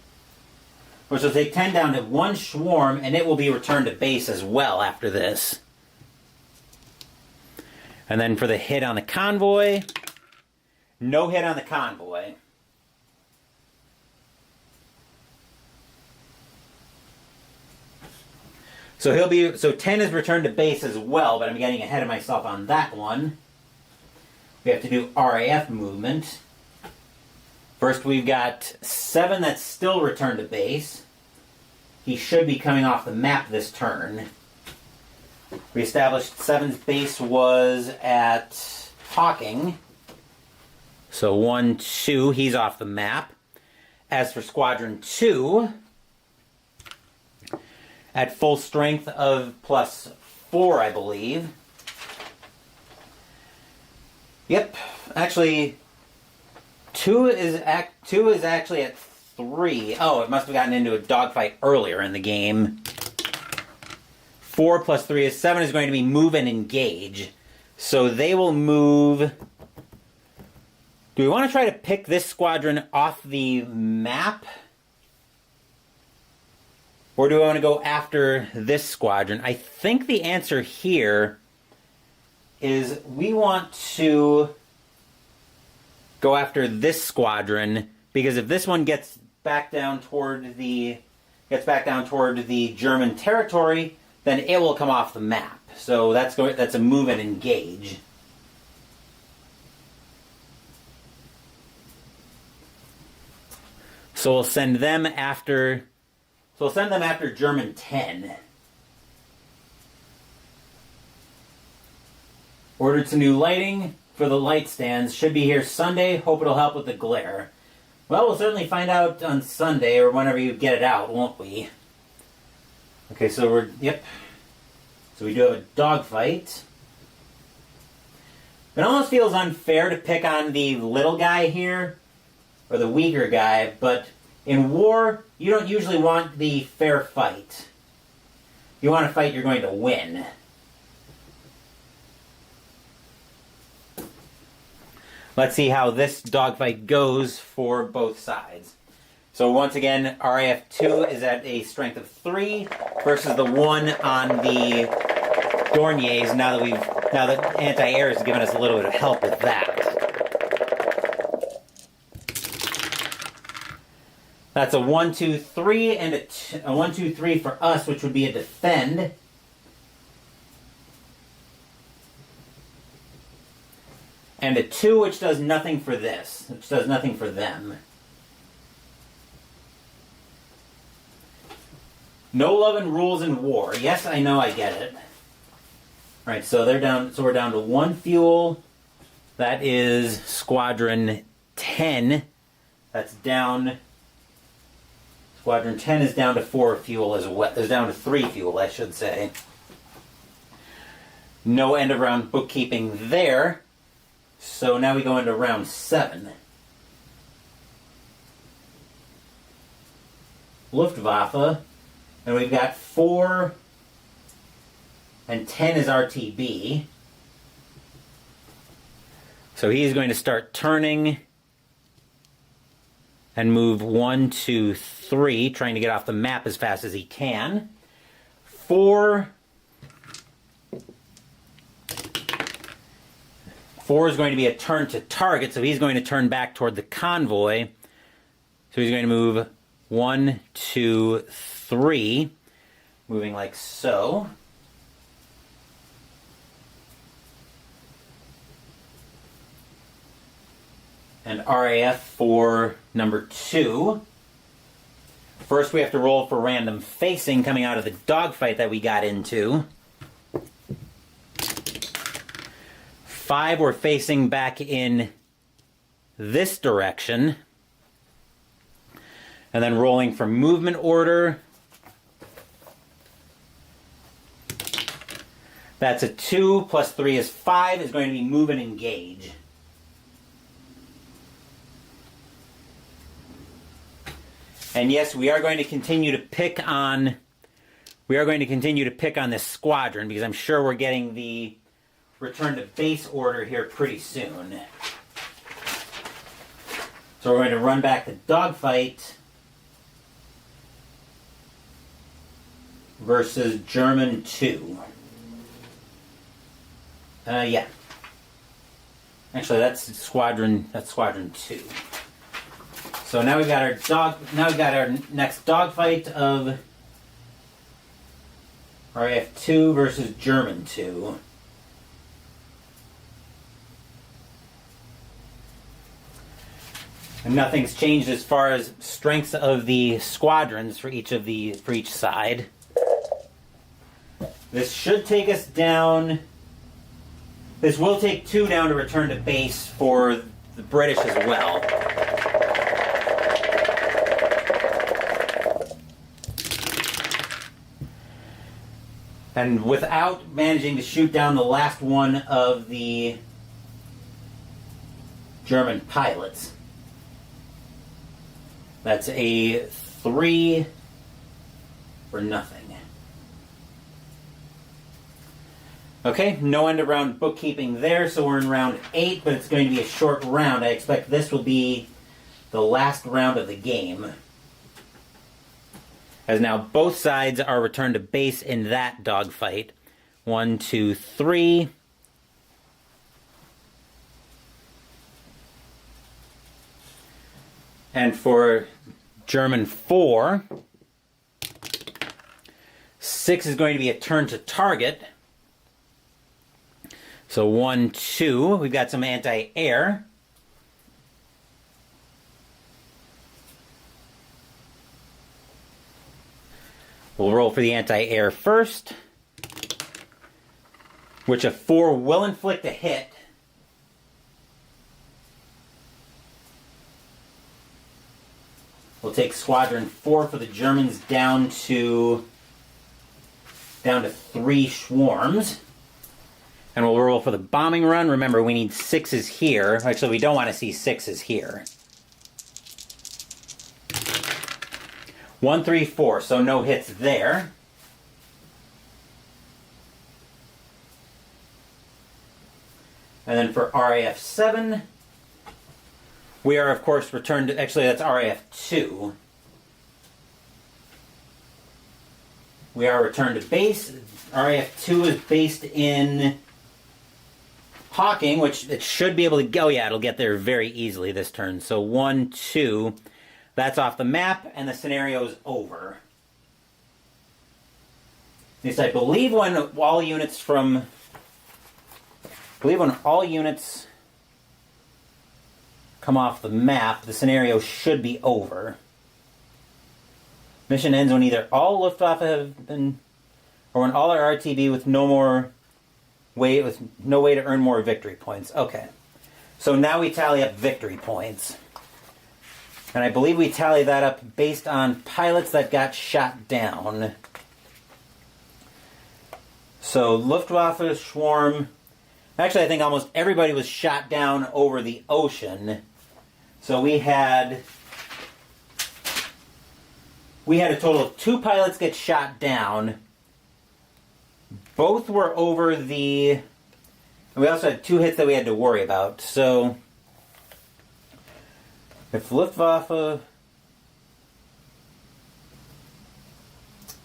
Speaker 1: Which will take 10 down to 1 swarm, and it will be returned to base as well after this. And then for the hit on the convoy, no hit on the convoy. So 10 is returned to base as well, but I'm getting ahead of myself on that one. We have to do RAF movement. First we've got 7 that's still returned to base. He should be coming off the map this turn. We established 7's base was at Hawking. So 1, 2, he's off the map. As for Squadron 2, at full strength of +4, I believe. Yep, actually, 2 is actually at 3. Oh, it must have gotten into a dogfight earlier in the game. 4 + 3 is 7 is going to be move and engage. So they will move... Do we want to try to pick this squadron off the map? Or do we want to go after this squadron? I think the answer here is we want to go after this squadron, because if this one gets back down toward the gets back down toward the German territory, then it will come off the map. So that's a move and engage. So we'll send them after German 10. Ordered some new lighting for the light stands. Should be here Sunday. Hope it'll help with the glare. Well, we'll certainly find out on Sunday or whenever you get it out, won't we? Okay, so So we do have a dogfight. It almost feels unfair to pick on the little guy here, or the weaker guy, but in war, you don't usually want the fair fight. You want a fight you're going to win. Let's see how this dogfight goes for both sides. So once again, RAF 2 is at a strength of 3 versus the 1 on the Dorniers. Now that anti-air has given us a little bit of help with that. That's a 1, 2, 3 and a 1, 2, 3 for us, which would be a defend. And a 2, which does nothing for this, which does nothing for them. No love and rules in war. Yes, I know, I get it. All right, so they're down. So we're down to 1 fuel. That is Squadron 10. That's down. Squadron 10 is down to 4 fuel as well. Is down to 3 fuel, I should say. No end of round bookkeeping there. So now we go into round 7. Luftwaffe. And we've got 4 and 10 is RTB. So he's going to start turning and move 1, 2, 3, trying to get off the map as fast as he can. 4 is going to be a turn to target, so he's going to turn back toward the convoy. So he's going to move 1, 2, 3, moving like so. And RAF for number 2. First we have to roll for random facing coming out of the dogfight that we got into. 5, we're facing back in this direction. And then rolling for movement order. That's a 2 plus 3 is 5, is going to be move and engage. And yes, we are going to continue to pick on this squadron because I'm sure we're getting the return to base order here pretty soon. So we're going to run back the dogfight versus German 2. Yeah. Actually, that's Squadron 2. So now we've got our next dogfight of RAF 2 versus German 2. And nothing's changed as far as strengths of the squadrons for each side. This should take us down. This will take 2 down to return to base for the British as well. And without managing to shoot down the last one of the German pilots. That's a 3 for nothing. Okay, no end of round bookkeeping there, so we're in round 8, but it's going to be a short round. I expect this will be the last round of the game. As now both sides are returned to base in that dogfight. 1, 2, 3. And for German 4, 6 is going to be a turn to target. So 1, 2. We've got some anti-air. We'll roll for the anti-air first, which a 4 will inflict a hit. We'll take Squadron 4 for the Germans down to 3 swarms. And we'll roll for the bombing run. Remember, we need 6s here. Actually, we don't want to see 6s here. 1, 3, 4, so no hits there. And then for RAF 7, we are, of course, returned to... Actually, that's RAF 2. We are returned to base. RAF 2 is based in Hawking, which it should be able to go. Yeah, it'll get there very easily this turn. So 1, 2... That's off the map, and the scenario's over. At least I believe when all units from... when all units come off the map, the scenario should be over. Mission ends when either all Luftwaffe have been... or when all are RTB with no way to earn more victory points. Okay. So now we tally up victory points. And I believe we tally that up based on pilots that got shot down. So Luftwaffe, Schwarm... Actually, I think almost everybody was shot down over the ocean. So we had a total of 2 pilots get shot down. Both were over the... We also had 2 hits that we had to worry about. So... If Luftwaffe...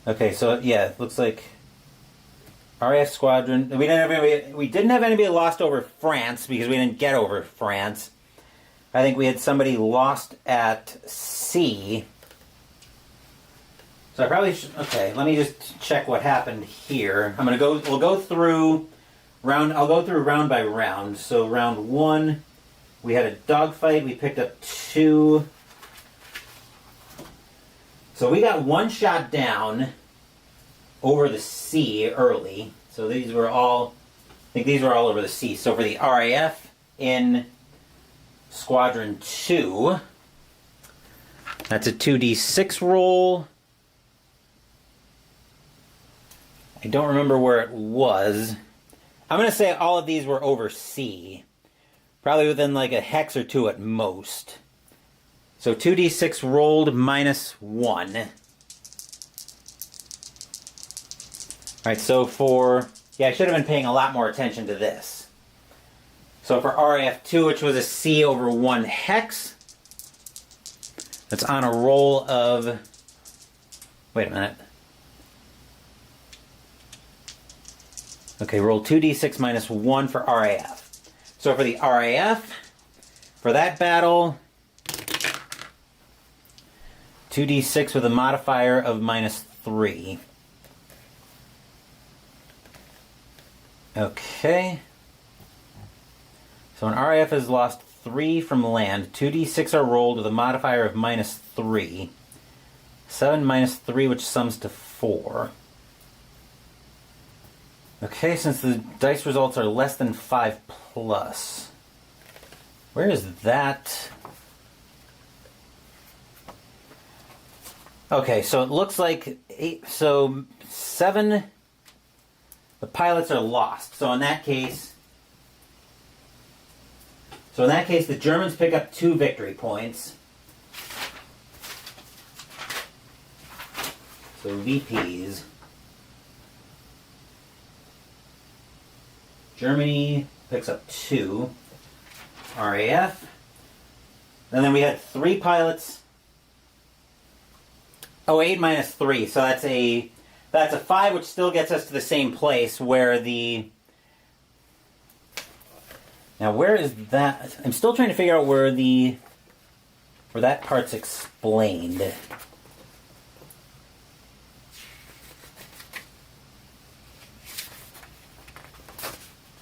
Speaker 1: Okay, so yeah, it looks like RAF Squadron... We didn't have anybody lost over France because we didn't get over France. I think we had somebody lost at sea. So I probably should... Okay, let me just check what happened here. I'm gonna go... We'll go through round... I'll go through round by round. So round 1... We had a dogfight. We picked up 2. So we got 1 shot down over the sea early. So these were all... I think these were all over the sea. So for the RAF in Squadron 2, that's a 2d6 roll. I don't remember where it was. I'm going to say all of these were over sea. Probably within like a hex or 2 at most. So 2d6 rolled minus 1. Alright, so for... Yeah, I should have been paying a lot more attention to this. So for RAF2, which was a C over 1 hex, that's on a roll of... Wait a minute. Okay, roll 2d6 minus 1 for RAF. So for the RAF, for that battle, 2d6 with a modifier of minus 3. Okay. So an RAF has lost 3 from land. 2d6 are rolled with a modifier of minus 3. 7 minus 3, which sums to 4. Okay, since the dice results are less than 5 plus. Where is that? Okay, so it looks like 7... The pilots are lost. So in that case, the Germans pick up 2 victory points. So VPs. Germany picks up 2. RAF. And then we had 3 pilots. Oh, 8 minus 3. So that's a 5, which still gets us to the same place where the... Now, where is that? I'm still trying to figure out where that part's explained.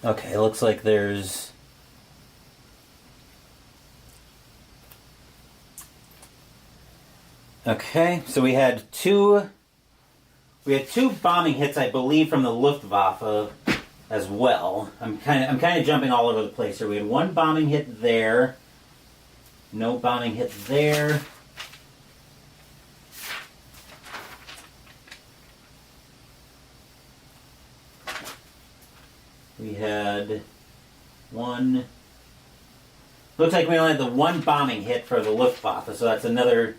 Speaker 1: Okay, it looks like there's... Okay, so we had two bombing hits, I believe, from the Luftwaffe as well. I'm kind of jumping all over the place here. We had one bombing hit there. No bombing hit there. We had one... Looks like we only had the one bombing hit for the Luftwaffe, so that's another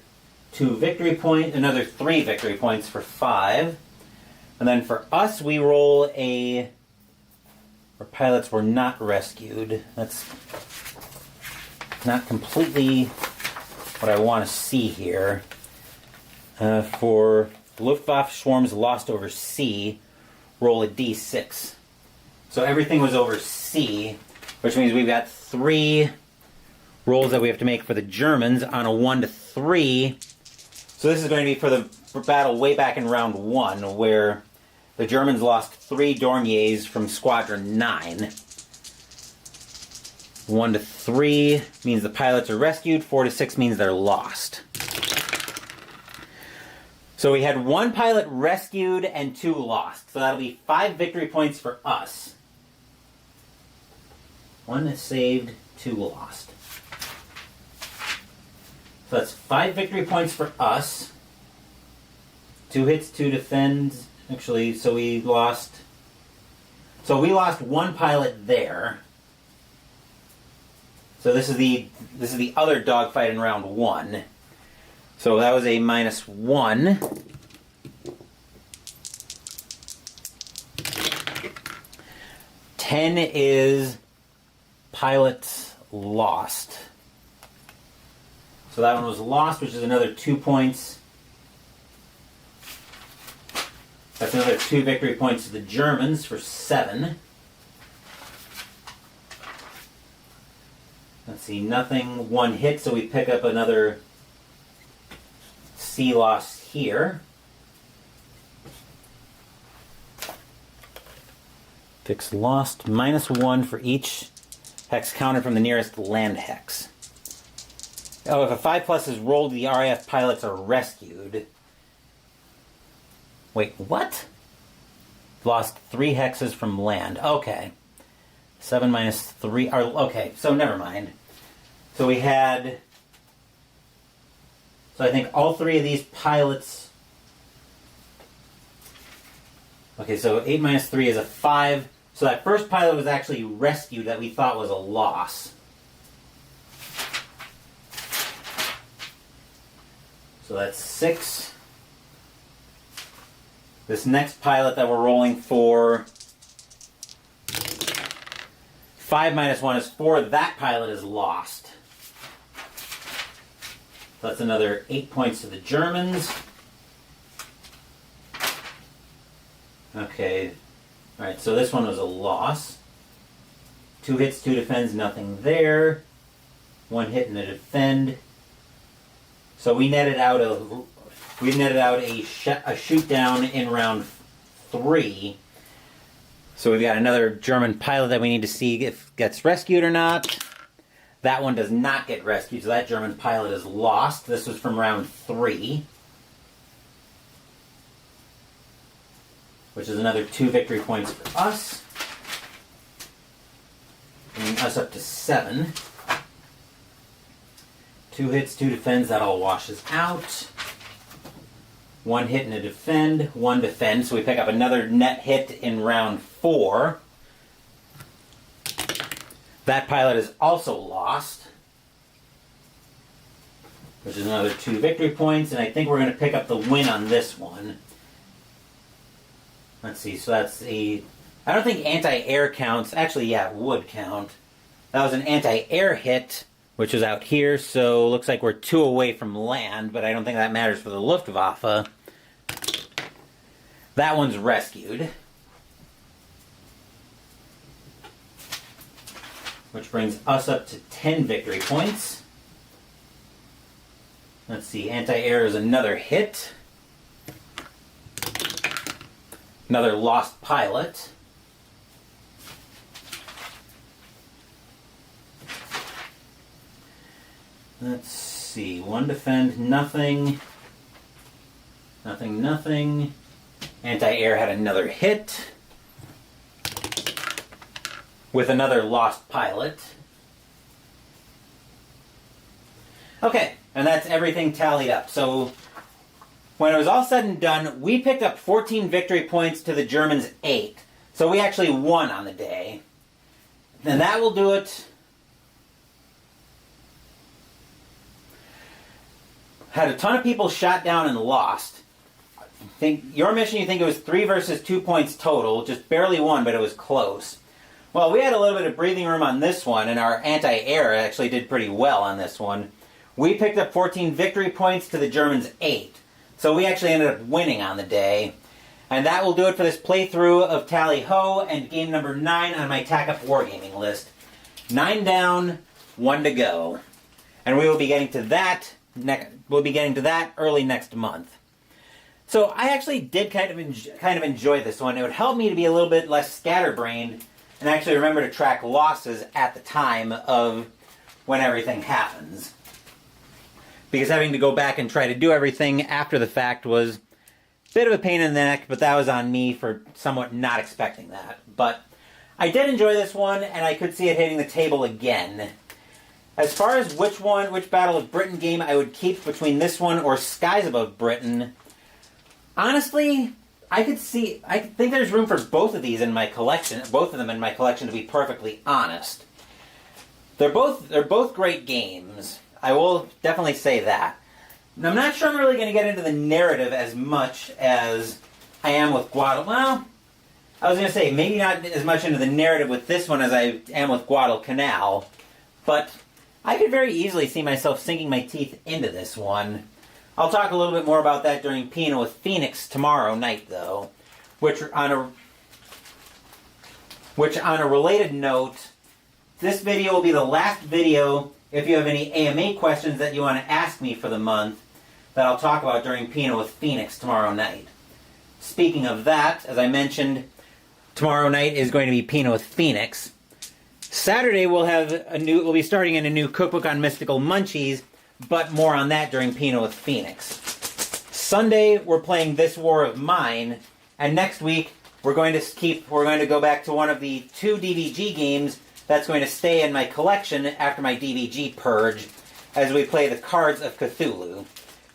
Speaker 1: 2 victory points, another 3 victory points for 5. And then for us, we roll a... Our pilots were not rescued. That's not completely what I want to see here. For Luftwaffe swarms lost over C, roll a D6. So everything was over C, which means we've got 3 rolls that we have to make for the Germans on a 1 to 3. So this is going to be for battle way back in round 1, where the Germans lost 3 Dorniers from Squadron 9. 1 to 3 means the pilots are rescued. 4 to 6 means they're lost. So we had 1 pilot rescued and 2 lost. So that'll be 5 victory points for us. 1 is saved, 2 lost. So that's 5 victory points for us. 2 hits, 2 defends. Actually, so we lost 1 pilot there. So this is the other dogfight in round 1. So that was a -1. -10 is pilots lost. So that one was lost, which is another 2 points. That's another 2 victory points to the Germans for 7. Let's see, nothing, 1 hit, so we pick up another C loss here. Fix lost, -1 for each hex counter from the nearest land hex. Oh, if a 5+ is rolled, the RAF pilots are rescued. Wait, what? Lost 3 hexes from land. Okay. 7 minus 3. Okay, so never mind. So we had... So I think all 3 of these pilots... Okay, so 8 minus 3 is a 5. So that first pilot was actually rescued that we thought was a loss. So that's 6. This next pilot that we're rolling for, 5 minus 1 is 4. That pilot is lost. So that's another 8 points to the Germans. Okay. Alright, so this one was a loss. 2 hits, 2 defends, nothing there. 1 hit and a defend. So we netted out a shoot down in round 3. So we've got another German pilot that we need to see if gets rescued or not. That one does not get rescued, so that German pilot is lost. This was from round 3. Which is another 2 victory points for us. Bringing us up to 7. 2 hits, 2 defends, that all washes out. 1 hit and a defend, 1 defend, so we pick up another net hit in round 4. That pilot is also lost, which is another 2 victory points, and I think we're going to pick up the win on this one. Let's see, so that's I don't think anti-air counts. Actually, yeah, it would count. That was an anti-air hit, which was out here, so looks like we're 2 away from land, but I don't think that matters for the Luftwaffe. That one's rescued. Which brings us up to 10 victory points. Let's see, anti-air is another hit. Another lost pilot. Let's see. 1 defend, nothing. Nothing, nothing. Anti-air had another hit. With another lost pilot. Okay, and that's everything tallied up. So, when it was all said and done, we picked up 14 victory points to the Germans' 8. So we actually won on the day. And that will do it. Had a ton of people shot down and lost. Your mission, you think it was 3 versus 2 points total. Just barely won, but it was close. Well, we had a little bit of breathing room on this one, and our anti-air actually did pretty well on this one. We picked up 14 victory points to the Germans' 8. So we actually ended up winning on the day. And that will do it for this playthrough of Tally Ho and game number 9 on my Tac Up Wargaming list. 9 down, 1 to go. And we will be getting to that early next month. So I actually did kind of enjoy this one. It would help me to be a little bit less scatterbrained and actually remember to track losses at the time of when everything happens. Because having to go back and try to do everything after the fact was a bit of a pain in the neck, but that was on me for somewhat not expecting that. But I did enjoy this one, and I could see it hitting the table again. As far as which Battle of Britain game I would keep between this one or Skies Above Britain, honestly, I think there's room for both of these in my collection, both of them in my collection, to be perfectly honest. They're both great games. I will definitely say that. And I'm not sure I'm really going to get into the narrative as much as I am with Guadalcanal. Well, I was going to say, maybe not as much into the narrative with this one as I am with Guadalcanal, but I could very easily see myself sinking my teeth into this one. I'll talk a little bit more about that during Pina with Phoenix tomorrow night, though. Which on a related note, this video will be the last video. If you have any AMA questions that you want to ask me for the month, that I'll talk about during Pina with Phoenix tomorrow night. Speaking of that, as I mentioned, tomorrow night is going to be Pina with Phoenix. Saturday we'll be starting in a new cookbook on mystical munchies, but more on that during Pina with Phoenix. Sunday we're playing This War of Mine, and next week we're going to go back to one of the 2 DVG games that's going to stay in my collection after my DVG purge, as we play the Cards of Cthulhu.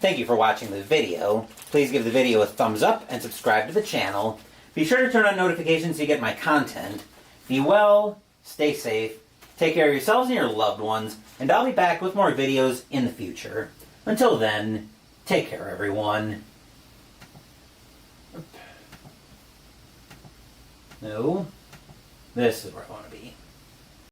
Speaker 1: Thank you for watching the video. Please give the video a thumbs up and subscribe to the channel. Be sure to turn on notifications so you get my content. Be well, stay safe, take care of yourselves and your loved ones, and I'll be back with more videos in the future. Until then, take care everyone. No, this is where I want to be.